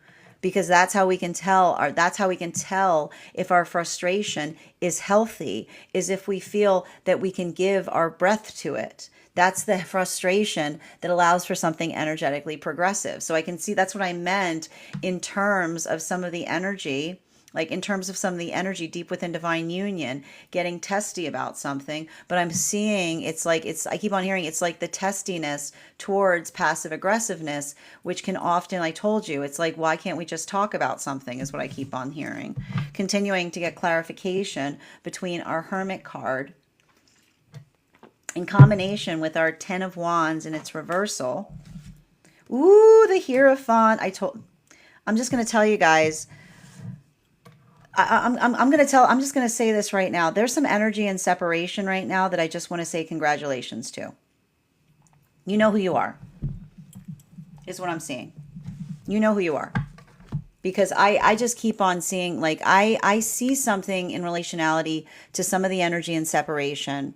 because that's how we can tell if our frustration is healthy, is if we feel that we can give our breath to it. That's the frustration that allows for something energetically progressive. So I can see that's what I meant in terms of some of the energy, like in terms of some of the energy deep within divine union, getting testy about something. But I'm seeing I keep on hearing it's like the testiness towards passive aggressiveness, which can often, I told you, it's like, why can't we just talk about something, is what I keep on hearing. Continuing to get clarification between our Hermit card in combination with our Ten of Wands in its reversal. Ooh, the Hierophant. I'm just going to tell you guys, I'm just going to say this right now. There's some energy in separation right now that I just want to say congratulations to. You know who you are, is what I'm seeing. You know who you are. Because I just keep on seeing, like, I see something in relationality to some of the energy in separation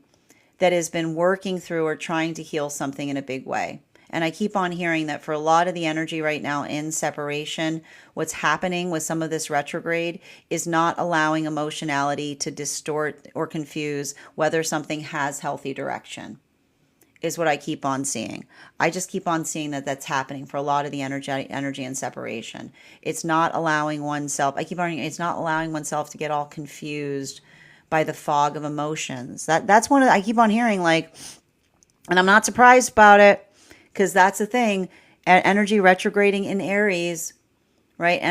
that has been working through or trying to heal something in a big way. And I keep on hearing that for a lot of the energy right now in separation, what's happening with some of this retrograde is not allowing emotionality to distort or confuse whether something has healthy direction, is what I keep on seeing. I just keep on seeing that that's happening for a lot of the energy in separation. It's not allowing oneself, it's not allowing oneself to get all confused by the fog of emotions. That's one of I keep on hearing, like, and I'm not surprised about it, because that's the thing. Energy retrograding in Aries, right?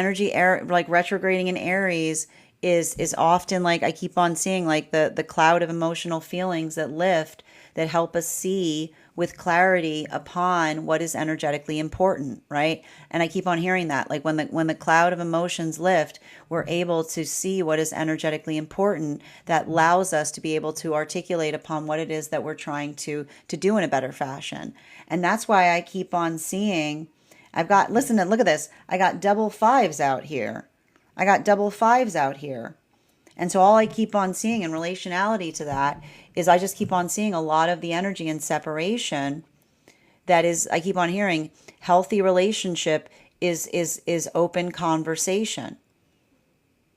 Like retrograding in Aries is often, like, I keep on seeing, like, the cloud of emotional feelings that lift. that help us see with clarity upon what is energetically important, right? And I keep on hearing that, like when the cloud of emotions lift, we're able to see what is energetically important, that allows us to be able to articulate upon what it is that we're trying to do in a better fashion. And that's why I keep on seeing, I've got, listen and look at this, I got double fives out here. I got double fives out here. And so all I keep on seeing in relationality to that is I just keep on seeing a lot of the energy and separation that is, I keep on hearing healthy relationship is open conversation.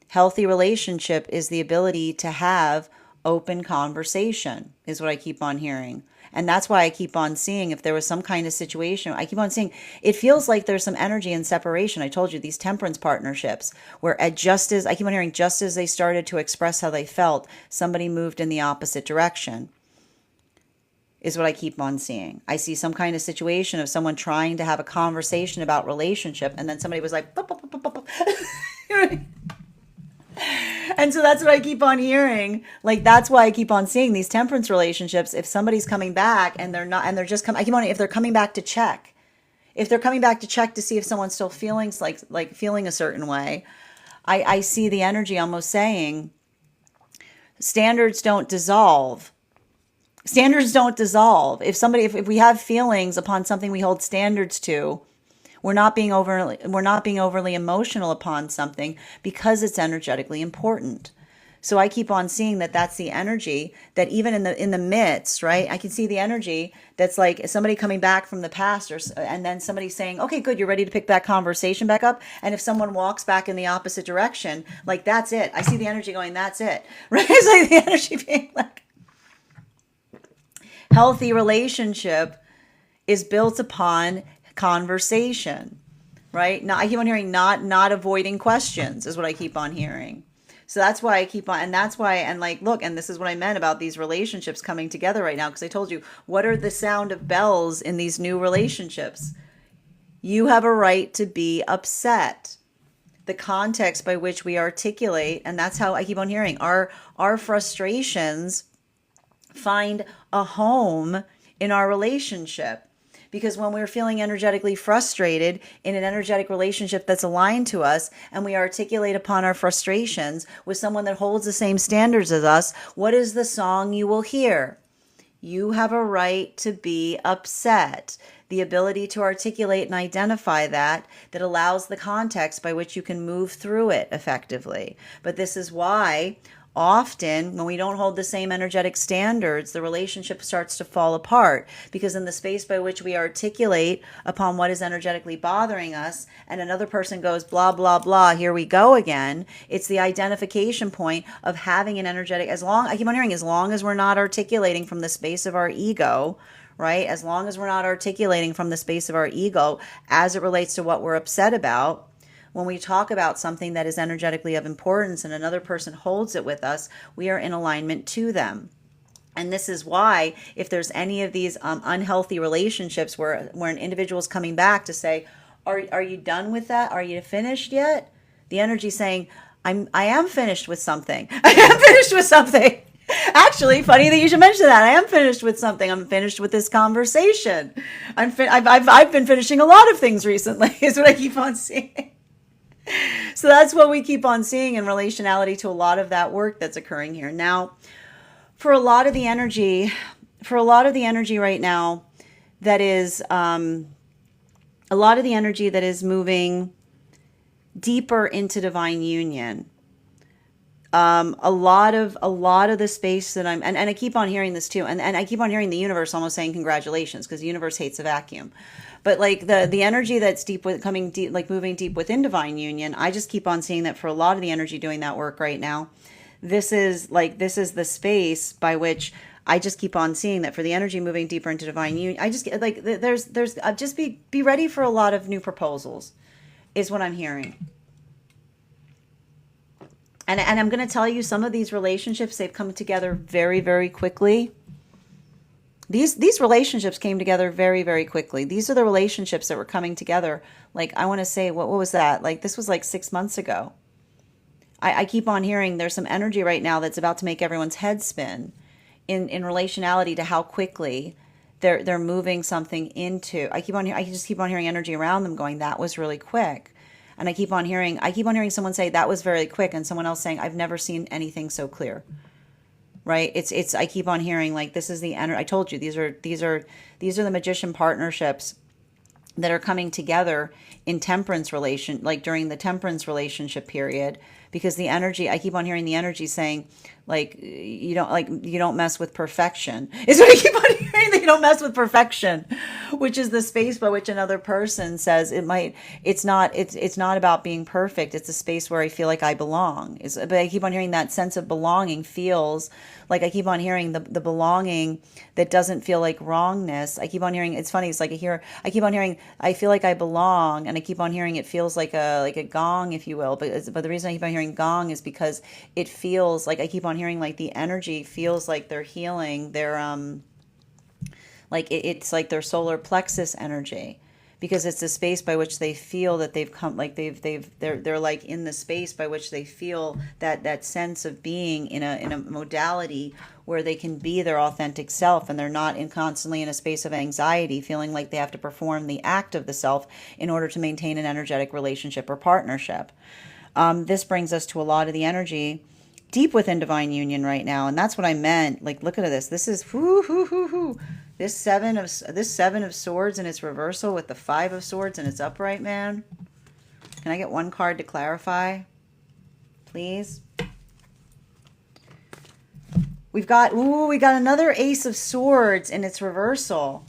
Healthy relationship is the ability to have open conversation, is what I keep on hearing. And that's why I keep on seeing, if there was some kind of situation, I keep on seeing, it feels like there's some energy in separation. I told you, these temperance partnerships, where I keep on hearing, just as they started to express how they felt, somebody moved in the opposite direction, is what I keep on seeing. I see some kind of situation of someone trying to have a conversation about relationship, and then somebody was like, "Bup, bup, bup, bup, bup." And so that's what I keep on hearing. Like, that's why I keep on seeing these temperance relationships. If somebody's coming back and they're not, and they're just coming, I keep on, if they're coming back to check, if they're coming back to check to see if someone's still feeling like feeling a certain way, I see the energy almost saying, standards don't dissolve. Standards don't dissolve. If we have feelings upon something we hold standards to, we're not being overly emotional upon something because it's energetically important. So I keep on seeing that that's the energy that even in the midst, right? I can see the energy that's like somebody coming back from the past, and then somebody saying, "Okay, good, you're ready to pick that conversation back up." And if someone walks back in the opposite direction, like, that's it. I see the energy going, "That's it," right? It's like the energy being like, healthy relationship is built upon conversation, right? Now I keep on hearing not avoiding questions, is what I keep on hearing. So that's why I keep on, and that's why, and like, look, and this is what I meant about these relationships coming together right now, because I told you, what are the sound of bells in these new relationships? You have a right to be upset. The context by which we articulate, and that's how I keep on hearing our frustrations find a home in our relationship. Because when we're feeling energetically frustrated in an energetic relationship that's aligned to us, and we articulate upon our frustrations with someone that holds the same standards as us, what is the song you will hear? You have a right to be upset. The ability to articulate and identify that allows the context by which you can move through it effectively. But this is why often when we don't hold the same energetic standards, the relationship starts to fall apart, because in the space by which we articulate upon what is energetically bothering us and another person goes blah blah blah, here we go again, it's the identification point of having an energetic, I keep on hearing, as long as we're not articulating from the space of our ego, right? As long as we're not articulating from the space of our ego as it relates to what we're upset about, when we talk about something that is energetically of importance and another person holds it with us, we are in alignment to them. And this is why, if there's any of these unhealthy relationships where an individual is coming back to say, are you done with that? Are you finished yet? The energy saying, I am finished with something. I am finished with something. Actually, funny that you should mention that. I am finished with something. I'm finished with this conversation. I've been finishing a lot of things recently, is what I keep on seeing. So that's what we keep on seeing in relationality to a lot of that work that's occurring here. Now, for a lot of the energy right now, that is a lot of the energy that is moving deeper into divine union. A lot of the space that and I keep on hearing this too, and I keep on hearing the universe almost saying congratulations, because the universe hates a vacuum. But like the energy that's deep with coming deep, like moving deep within divine union, I just keep on seeing that for a lot of the energy doing that work right now. This is the space by which I just keep on seeing that for the energy moving deeper into divine union. I just like there's just be ready for a lot of new proposals, is what I'm hearing. And I'm going to tell you, some of these relationships, they've come together very, very quickly. These relationships came together very, very quickly. These are the relationships that were coming together. Like, I want to say, what was that? Like, this was like 6 months ago. I keep on hearing there's some energy right now that's about to make everyone's head spin. in relationality to how quickly they're moving something into. I just keep on hearing energy around them going, that was really quick. And I keep on hearing someone say that was very quick, and someone else saying, I've never seen anything so clear. Right? I keep on hearing like, this is the energy. I told you, these are the magician partnerships that are coming together in temperance relation, like during the temperance relationship period, because the energy, I keep on hearing the energy saying, you don't mess with perfection. Is what I keep on hearing, that you don't mess with perfection, which is the space by which another person says it's not about being perfect. It's a space where I feel like I belong. But I keep on hearing that sense of belonging feels like, I keep on hearing the belonging that doesn't feel like wrongness. I keep on hearing, it's funny, it's like I keep on hearing, I feel like I belong, and I keep on hearing it feels like a gong, if you will. But the reason I keep on hearing gong is because it feels like, I keep on hearing like the energy feels like they're healing their it's like their solar plexus energy, because it's the space by which they feel that they've come, like they're like in the space by which they feel that sense of being in a modality where they can be their authentic self, and they're not constantly in a space of anxiety, feeling like they have to perform the act of the self in order to maintain an energetic relationship or partnership. This brings us to a lot of the energy deep within divine union right now, and that's what I meant. Like, look at this. This is this seven of swords in its reversal with the 5 of swords in its upright, man. Can I get one card to clarify, please? We got another ace of swords in its reversal.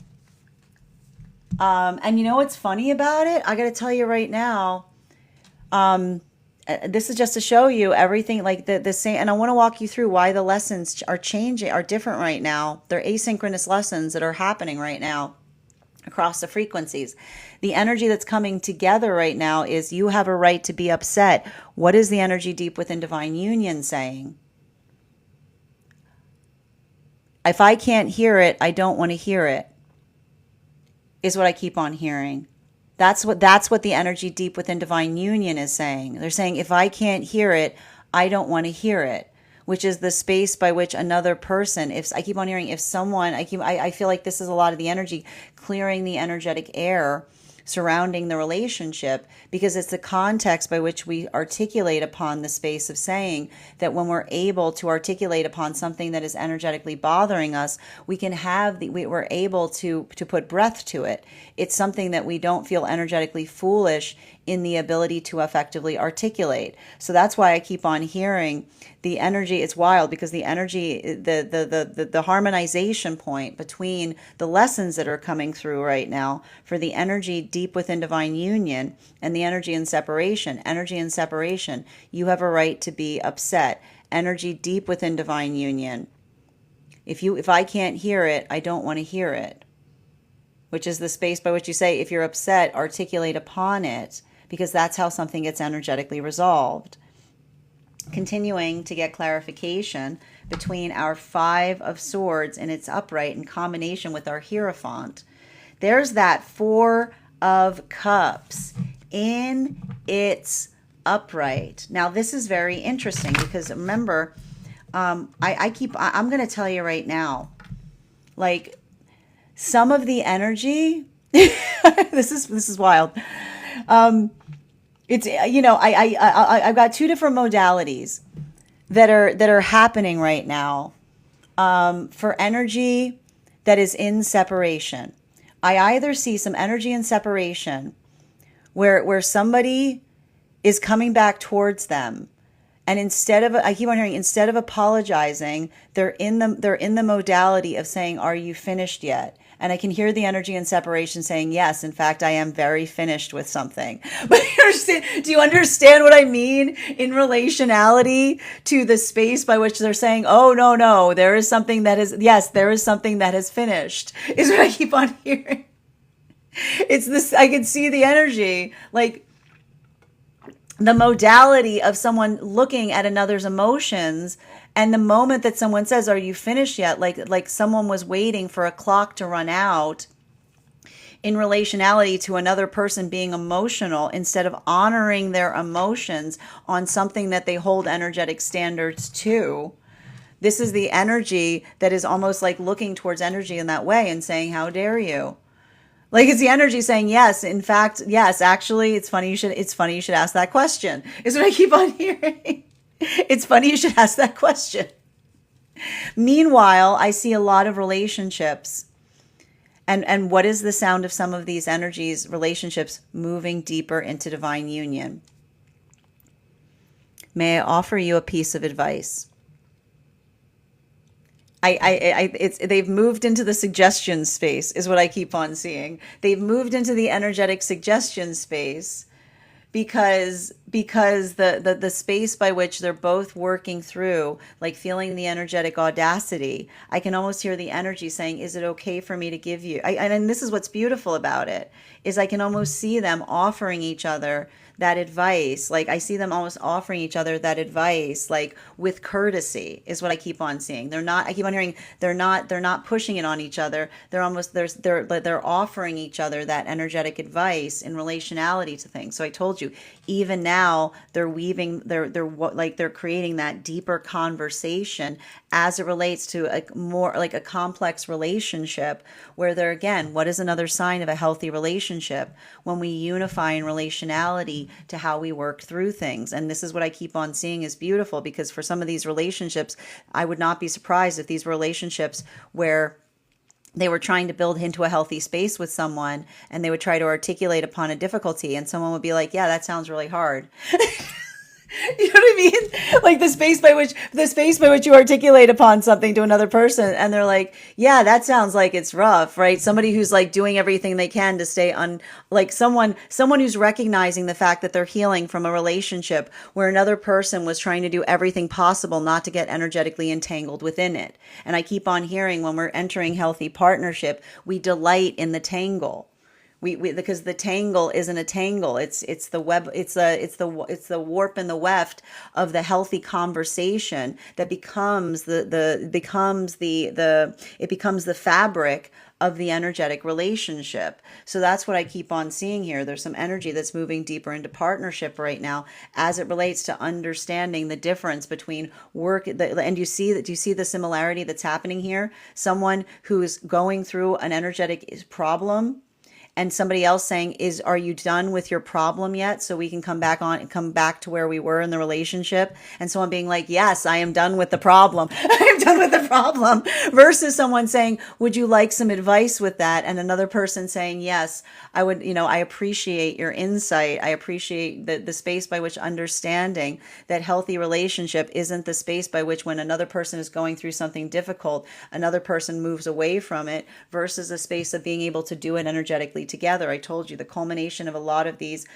And you know what's funny about it? I got to tell you right now. This is just to show you everything, like the same, and I want to walk you through why the lessons are changing, are different right now. They're asynchronous lessons that are happening right now across the frequencies. The energy that's coming together right now is, you have a right to be upset. What is the energy deep within divine union saying? If I can't hear it, I don't want to hear it, is what I keep on hearing. That's what the energy deep within divine union is saying. They're saying, if I can't hear it, I don't want to hear it, which is the space by which another person, if I keep on hearing, if someone, I feel like this is a lot of the energy clearing the energetic air surrounding the relationship, because it's the context by which we articulate upon the space of saying that when we're able to articulate upon something that is energetically bothering us, we can have we're able to put breath to it. It's something that we don't feel energetically foolish in the ability to effectively articulate. So that's why I keep on hearing the energy. It's wild, because the energy, the harmonization point between the lessons that are coming through right now for the energy deep within divine union and the energy in separation. Energy in separation, you have a right to be upset. Energy deep within divine union, if I can't hear it, I don't want to hear it, which is the space by which you say, if you're upset, articulate upon it, because that's how something gets energetically resolved. Continuing to get clarification between our 5 of swords in its upright in combination with our Hierophant. There's that 4 of cups in its upright. Now, this is very interesting, because remember, I'm going to tell you right now, like, some of the energy, this is wild. It's, I've got 2 different modalities that are happening right now, for energy that is in separation. I either see some energy in separation where somebody is coming back towards them, and I keep on hearing, instead of apologizing, they're in the modality of saying, "Are you finished yet?" And I can hear the energy in separation saying, yes, in fact, I am very finished with something. But do you understand what I mean in relationality to the space by which they're saying, oh, no, there is something that has finished, is what I keep on hearing. It's this, I can see the energy, like the modality of someone looking at another's emotions. And the moment that someone says, are you finished yet? Like someone was waiting for a clock to run out in relationality to another person being emotional, instead of honoring their emotions on something that they hold energetic standards to. This is the energy that is almost like looking towards energy in that way and saying, how dare you? Like it's the energy saying, yes, in fact, yes, actually, it's funny you should ask that question, is what I keep on hearing. It's funny you should ask that question. Meanwhile, I see a lot of relationships. And what is the sound of some of these energies, relationships moving deeper into divine union? May I offer you a piece of advice? It's they've moved into the suggestion space, is what I keep on seeing. They've moved into the energetic suggestion space because the space by which they're both working through, like feeling the energetic audacity, I can almost hear the energy saying, is it okay for me to give you, and this is what's beautiful about it, is I can almost see them offering each other that advice. Like I see them almost offering each other that advice, like with courtesy, is what I keep on seeing. They're not, I keep on hearing, they're not pushing it on each other. They're almost, they're offering each other that energetic advice in relationality to things. So I told you, even now they're weaving, they're creating that deeper conversation as it relates to a more like a complex relationship, where they're, again, what is another sign of a healthy relationship? When we unify in relationality to how we work through things. And this is what I keep on seeing is beautiful, because for some of these relationships, I would not be surprised if these were relationships where they were trying to build into a healthy space with someone, and they would try to articulate upon a difficulty, and someone would be like, yeah, that sounds really hard. You know what I mean? Like the space by which you articulate upon something to another person, and they're like, yeah, that sounds like it's rough, right? Somebody who's like doing everything they can to stay like someone who's recognizing the fact that they're healing from a relationship where another person was trying to do everything possible not to get energetically entangled within it. And I keep on hearing, when we're entering healthy partnership, we delight in the tangle. We because the tangle isn't a tangle. It's the web. It's the warp and the weft of the healthy conversation that becomes the fabric of the energetic relationship. So that's what I keep on seeing here. There's some energy that's moving deeper into partnership right now as it relates to understanding the difference between work. And do you see the similarity that's happening here? Someone who's going through an energetic problem, and somebody else saying, are you done with your problem yet, so we can come back to where we were in the relationship? And someone being like, yes, I am done with the problem. I am done with the problem. Versus someone saying, would you like some advice with that? And another person saying, yes, I would, I appreciate your insight. I appreciate the space by which understanding that healthy relationship isn't the space by which, when another person is going through something difficult, another person moves away from it, versus a space of being able to do it energetically together. I told you the culmination of a lot of these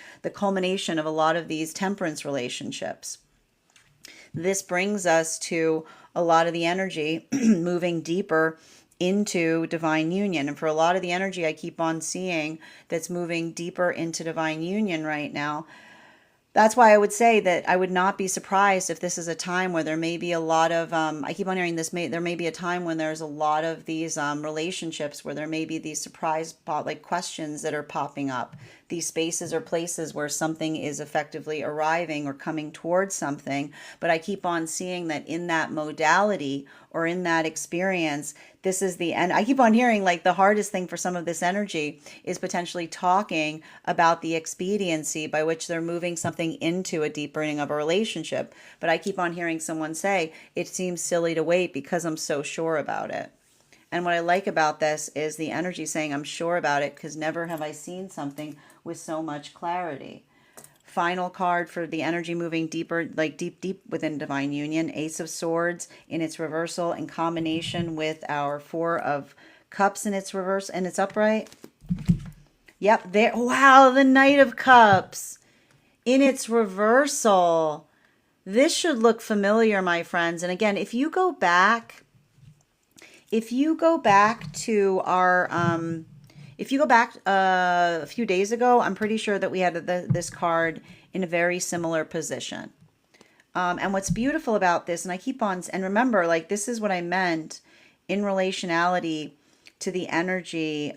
temperance relationships. This brings us to a lot of the energy moving deeper into divine union. And for a lot of the energy I keep on seeing that's moving deeper into divine union right now, that's why I would say that I would not be surprised if this is a time where there may be a lot of, I keep on hearing there may be a time when there's a lot of these relationships where there may be these surprise like questions that are popping up, these spaces or places where something is effectively arriving or coming towards something. But I keep on seeing that in that modality or in that experience, this is the end. I keep on hearing like the hardest thing for some of this energy is potentially talking about the expediency by which they're moving something into a deepening of a relationship. But I keep on hearing someone say, it seems silly to wait because I'm so sure about it. And what I like about this is the energy saying, I'm sure about it because never have I seen something with so much clarity. Final card for the energy moving deeper, like deep within divine union, Ace of Swords in its reversal in combination with our Four of Cups in its reverse and its upright. Yep, there. Wow, the Knight of Cups in its reversal. This should look familiar, my friends. And again, if you go back to our if you go back a few days ago, I'm pretty sure that we had this card in a very similar position. And what's beautiful about this, and I keep on, and remember, like, this is what I meant in relationality to the energy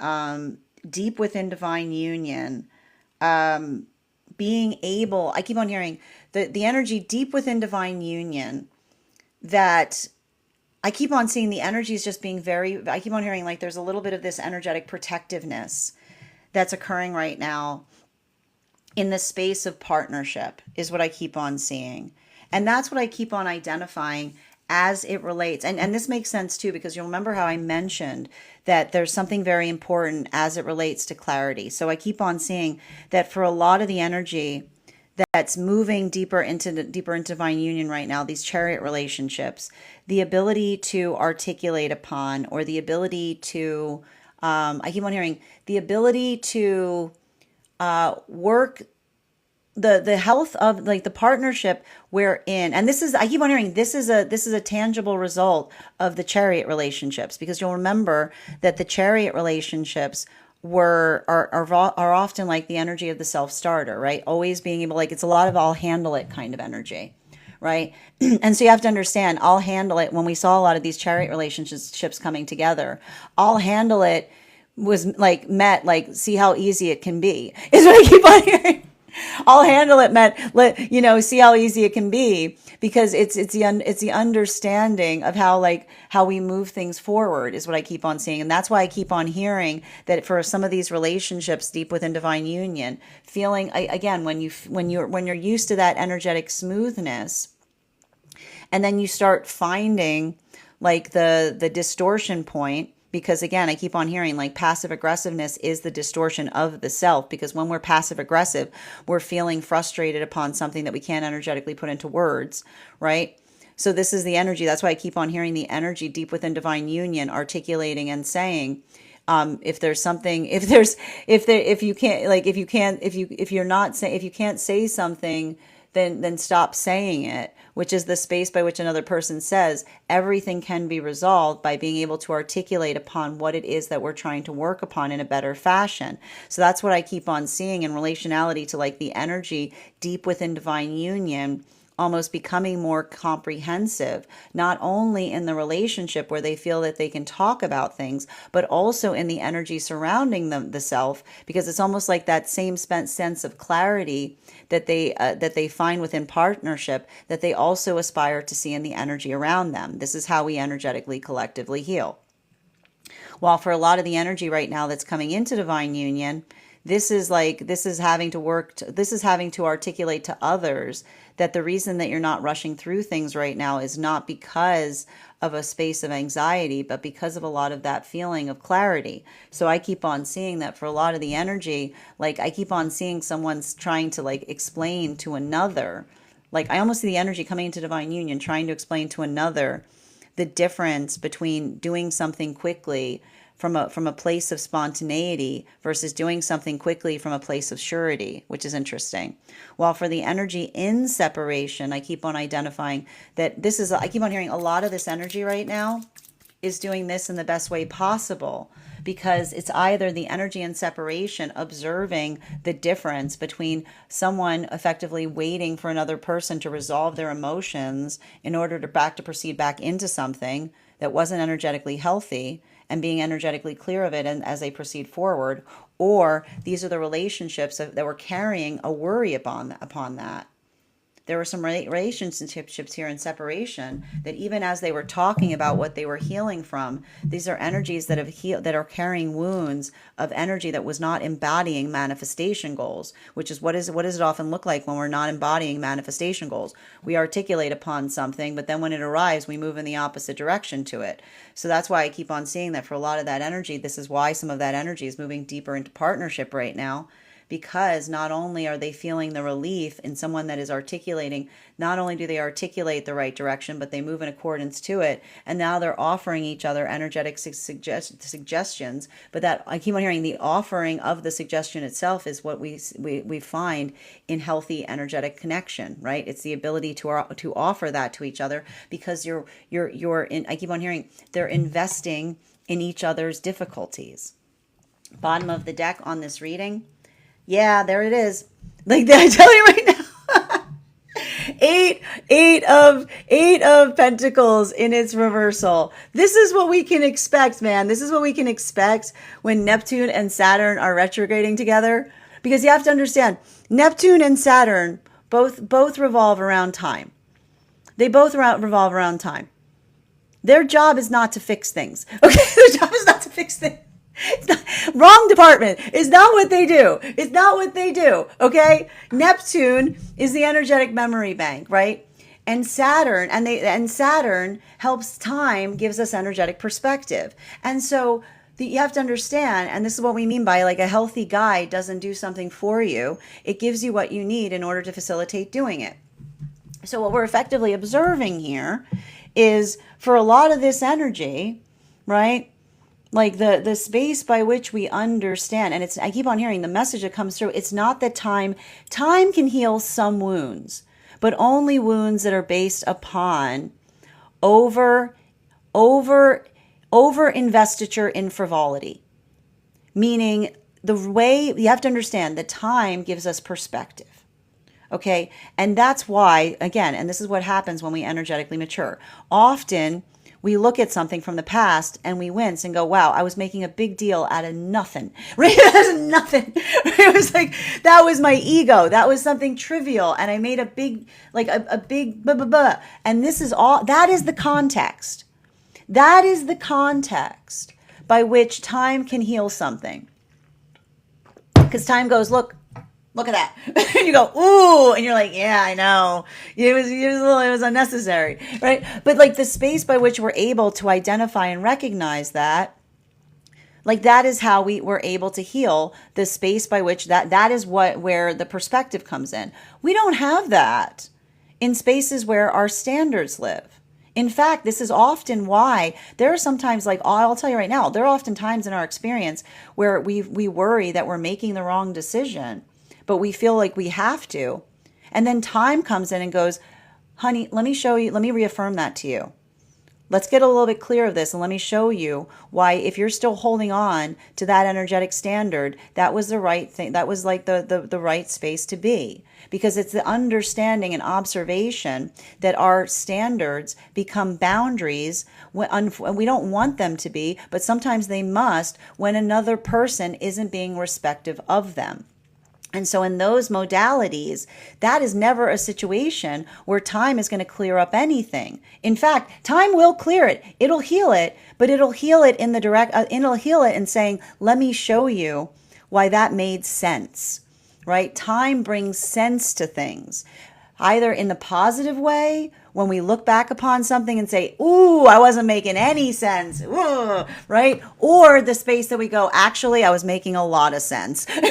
deep within divine union, being able, I keep on hearing the energy deep within divine union that I keep on seeing the energies just being very, I keep on hearing like there's a little bit of this energetic protectiveness that's occurring right now in the space of partnership, is what I keep on seeing. And that's what I keep on identifying as it relates. And this makes sense too, because you'll remember how I mentioned that there's something very important as it relates to clarity. So I keep on seeing that for a lot of the energy that's moving deeper into divine union right now, these chariot relationships, the ability to articulate upon, or the ability to, I keep on hearing the ability to work the health of like the partnership we're in. And this is, I keep on hearing this is a tangible result of the chariot relationships, because you'll remember that the chariot relationships are often like the energy of the self-starter, right? Always being able, like, it's a lot of I'll handle it kind of energy, right? And so you have to understand, I'll handle it. When we saw a lot of these chariot relationships coming together, I'll handle it was like met like, see how easy it can be, is what I keep on hearing. I'll handle it, Matt. See how easy it can be, because it's the understanding of how we move things forward is what I keep on seeing. And that's why I keep on hearing that for some of these relationships deep within divine union, feeling again, when you're used to that energetic smoothness, and then you start finding like the distortion point. Because again, I keep on hearing like passive aggressiveness is the distortion of the self, because when we're passive aggressive, we're feeling frustrated upon something that we can't energetically put into words, right? So this is the energy. That's why I keep on hearing the energy deep within divine union articulating and saying, if there's something, if you can't say something, then stop saying it, which is the space by which another person says everything can be resolved by being able to articulate upon what it is that we're trying to work upon in a better fashion. So that's what I keep on seeing in relationality to like the energy deep within divine union, almost becoming more comprehensive, not only in the relationship where they feel that they can talk about things, but also in the energy surrounding them, the self, because it's almost like that same sense of clarity that they find within partnership that they also aspire to see in the energy around them. This is how we energetically collectively heal. While for a lot of the energy right now that's coming into divine union, this is having to articulate to others that the reason that you're not rushing through things right now is not because of a space of anxiety, but because of a lot of that feeling of clarity. So I keep on seeing that for a lot of the energy, like I keep on seeing someone's trying to like explain to another, like I almost see the energy coming into divine union, trying to explain to another the difference between doing something quickly from a place of spontaneity versus doing something quickly from a place of surety, which is interesting. While for the energy in separation, I keep on identifying that I keep on hearing a lot of this energy right now is doing this in the best way possible, because it's either the energy in separation observing the difference between someone effectively waiting for another person to resolve their emotions in order to proceed back into something that wasn't energetically healthy, and being energetically clear of it and as they proceed forward, or these are the relationships that were carrying a worry upon that. There were some relationships here in separation that even as they were talking about what they were healing from, these are energies that have healed, that are carrying wounds of energy that was not embodying manifestation goals, which is what does it often look like when we're not embodying manifestation goals? We articulate upon something, but then when it arrives, we move in the opposite direction to it. So that's why I keep on seeing that for a lot of that energy, this is why some of that energy is moving deeper into partnership right now. Because not only are they feeling the relief in someone that is articulating, not only do they articulate the right direction, but they move in accordance to it. And now they're offering each other energetic suggestions. But that I keep on hearing the offering of the suggestion itself is what we find in healthy energetic connection, right? It's the ability to offer that to each other, because you're in. I keep on hearing they're investing in each other's difficulties. Bottom of the deck on this reading. Yeah, there it is. Like I tell you right now, eight of Pentacles in its reversal. This is what we can expect, man. This is what we can expect when Neptune and Saturn are retrograding together. Because you have to understand, Neptune and Saturn both revolve around time. They both revolve around time. Their job is not to fix things. Okay, their job is not to fix things. It's not, wrong department. It's not what they do. It's not what they do. Okay? Neptune is the energetic memory bank, right? And Saturn helps time, gives us energetic perspective. And so you have to understand, and this is what we mean by like a healthy guide doesn't do something for you. It gives you what you need in order to facilitate doing it. So what we're effectively observing here is for a lot of this energy, right? Like the space by which we understand, and I keep on hearing the message that comes through, it's not that time can heal some wounds, but only wounds that are based upon over investiture in frivolity. Meaning the way you have to understand that time gives us perspective. Okay. And that's why, again, and this is what happens when we energetically mature. Often we look at something from the past and we wince and go, wow, I was making a big deal out of nothing, right? That's nothing. It was like, that was my ego. That was something trivial. And I made a big, like a big blah, blah, blah. And this is all, that is the context. That is the context by which time can heal something. Because time goes, look at that. And you go, ooh, and you're like, yeah, I know. It was unnecessary, right? But like the space by which we're able to identify and recognize that, like that is how we're able to heal the space by which that is where the perspective comes in. We don't have that in spaces where our standards live. In fact, this is often why there are sometimes, like I'll tell you right now, there are often times in our experience where we worry that we're making the wrong decision, but we feel like we have to. And then time comes in and goes, honey, let me show you, let me reaffirm that to you. Let's get a little bit clear of this and let me show you why, if you're still holding on to that energetic standard, that was the right thing. That was like the right space to be. Because it's the understanding and observation that our standards become boundaries when we don't want them to be, but sometimes they must when another person isn't being respectful of them. And so in those modalities, that is never a situation where time is going to clear up anything. In fact, time will clear it. It'll heal it, but it'll heal it in it'll heal it in saying, let me show you why that made sense, right? Time brings sense to things, either in the positive way, when we look back upon something and say, ooh, I wasn't making any sense, ooh, right? Or the space that we go, actually, I was making a lot of sense. I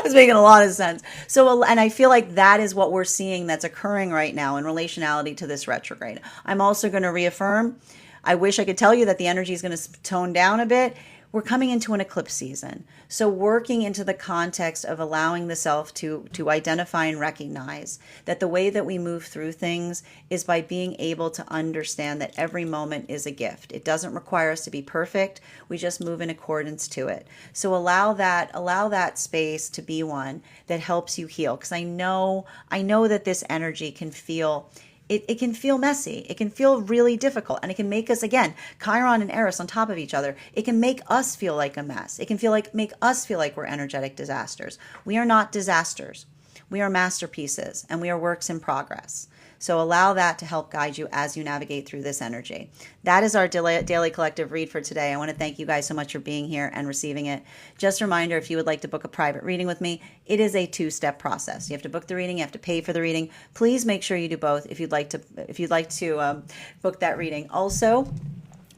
was making a lot of sense. So, and I feel like that is what we're seeing that's occurring right now in relationality to this retrograde. I'm also going to reaffirm, I wish I could tell you that the energy is going to tone down a bit. We're coming into an eclipse season. So working into the context of allowing the self to identify and recognize that the way that we move through things is by being able to understand that every moment is a gift. It doesn't require us to be perfect. We just move in accordance to it. So allow that space to be one that helps you heal. Because I know that this energy can feel it can feel messy. It can feel really difficult. And it can make us, again, Chiron and Eris on top of each other. It can make us feel like a mess. It can make us feel like we're energetic disasters. We are not disasters. We are masterpieces and we are works in progress. So allow that to help guide you as you navigate through this energy. That is our daily collective read for today. I want to thank you guys so much for being here and receiving it. Just a reminder, if you would like to book a private reading with me, it is a 2-step process. You have to book the reading, you have to pay for the reading. Please make sure you do both if you'd like to book that reading. Also,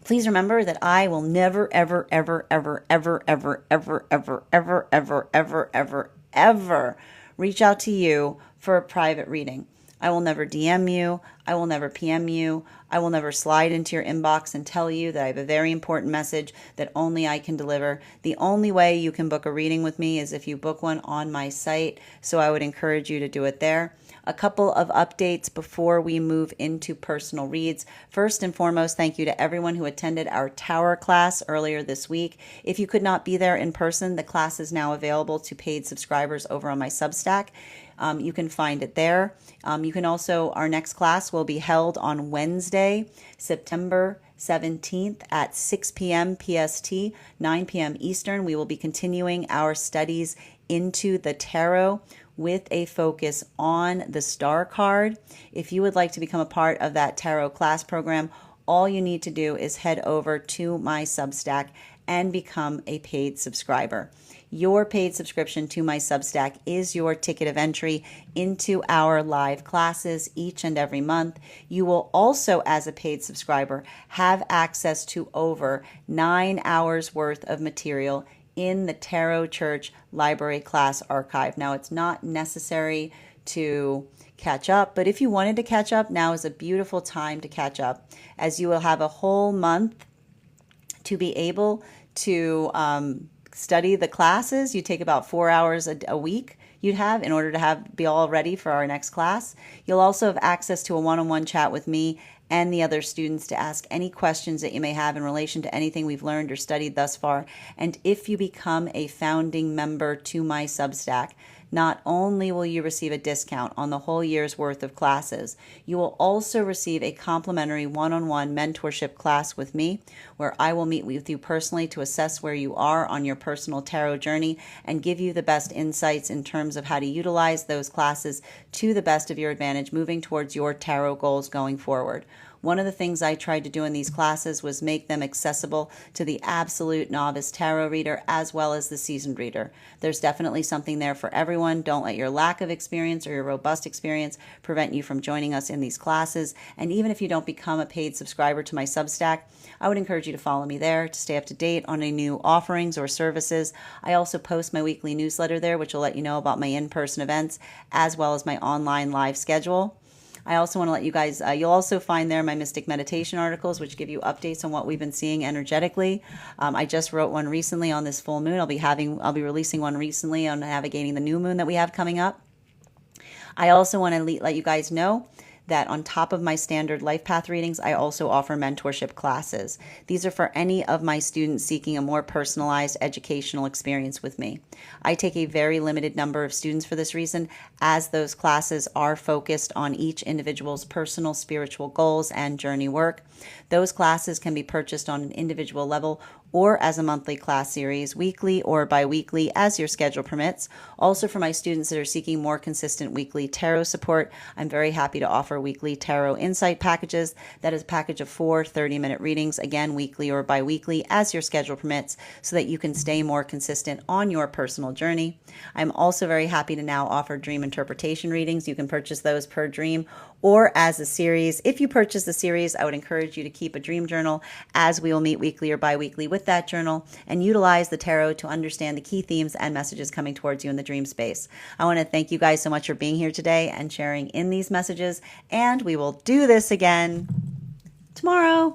please remember that I will never, ever, ever, ever, ever, ever, ever, ever, ever, ever, ever, ever, ever reach out to you for a private reading. I will never DM you. I will never PM you. I will never slide into your inbox and tell you that I have a very important message that only I can deliver. The only way you can book a reading with me is if you book one on my site. So I would encourage you to do it there. A couple of updates before we move into personal reads. First and foremost, thank you to everyone who attended our Tower class earlier this week. If you could not be there in person, the class is now available to paid subscribers over on my Substack. You can find it there. You can also, our next class will be held on Wednesday, September 17th at 6 p.m. PST, 9 p.m. Eastern. We will be continuing our studies into the tarot with a focus on the star card. If you would like to become a part of that tarot class program, all you need to do is head over to my Substack and become a paid subscriber. Your paid subscription to my Substack is your ticket of entry into our live classes each and every month. You will also, as a paid subscriber, have access to over 9 hours worth of material in the Tarot Church Library class archive. Now, it's not necessary to catch up, but if you wanted to catch up, now is a beautiful time to catch up, as you will have a whole month to be able to study the classes. You take about 4 hours a week you'd have in order to be all ready for our next class. You'll also have access to a one-on-one chat with me and the other students to ask any questions that you may have in relation to anything we've learned or studied thus far. And if you become a founding member to my Substack, not only will you receive a discount on the whole year's worth of classes, you will also receive a complimentary one-on-one mentorship class with me, where I will meet with you personally to assess where you are on your personal tarot journey and give you the best insights in terms of how to utilize those classes to the best of your advantage, moving towards your tarot goals going forward. One of the things I tried to do in these classes was make them accessible to the absolute novice tarot reader as well as the seasoned reader. There's definitely something there for everyone. Don't let your lack of experience or your robust experience prevent you from joining us in these classes. And even if you don't become a paid subscriber to my Substack, I would encourage you to follow me there to stay up to date on any new offerings or services. I also post my weekly newsletter there, which will let you know about my in-person events as well as my online live schedule. I also want to let you guys, you'll also find there my Mystic Meditation articles, which give you updates on what we've been seeing energetically. I just wrote one recently on this full moon. I'll be releasing one recently on navigating the new moon that we have coming up. I also want to let you guys know that on top of my standard life path readings, I also offer mentorship classes. These are for any of my students seeking a more personalized educational experience with me. I take a very limited number of students for this reason, as those classes are focused on each individual's personal spiritual goals and journey work. Those classes can be purchased on an individual level or as a monthly class series, weekly or bi-weekly, as your schedule permits. Also, for my students that are seeking more consistent weekly tarot support, I'm very happy to offer weekly tarot insight packages. That is a package of 4 30-minute readings, again, weekly or bi-weekly, as your schedule permits, so that you can stay more consistent on your personal journey. I'm also very happy to now offer dream interpretation readings. You can purchase those per dream or as a series. If you purchase the series, I would encourage you to keep a dream journal, as we will meet weekly or bi-weekly with that journal and utilize the tarot to understand the key themes and messages coming towards you in the dream space. I want to thank you guys so much for being here today and sharing in these messages, and we will do this again tomorrow.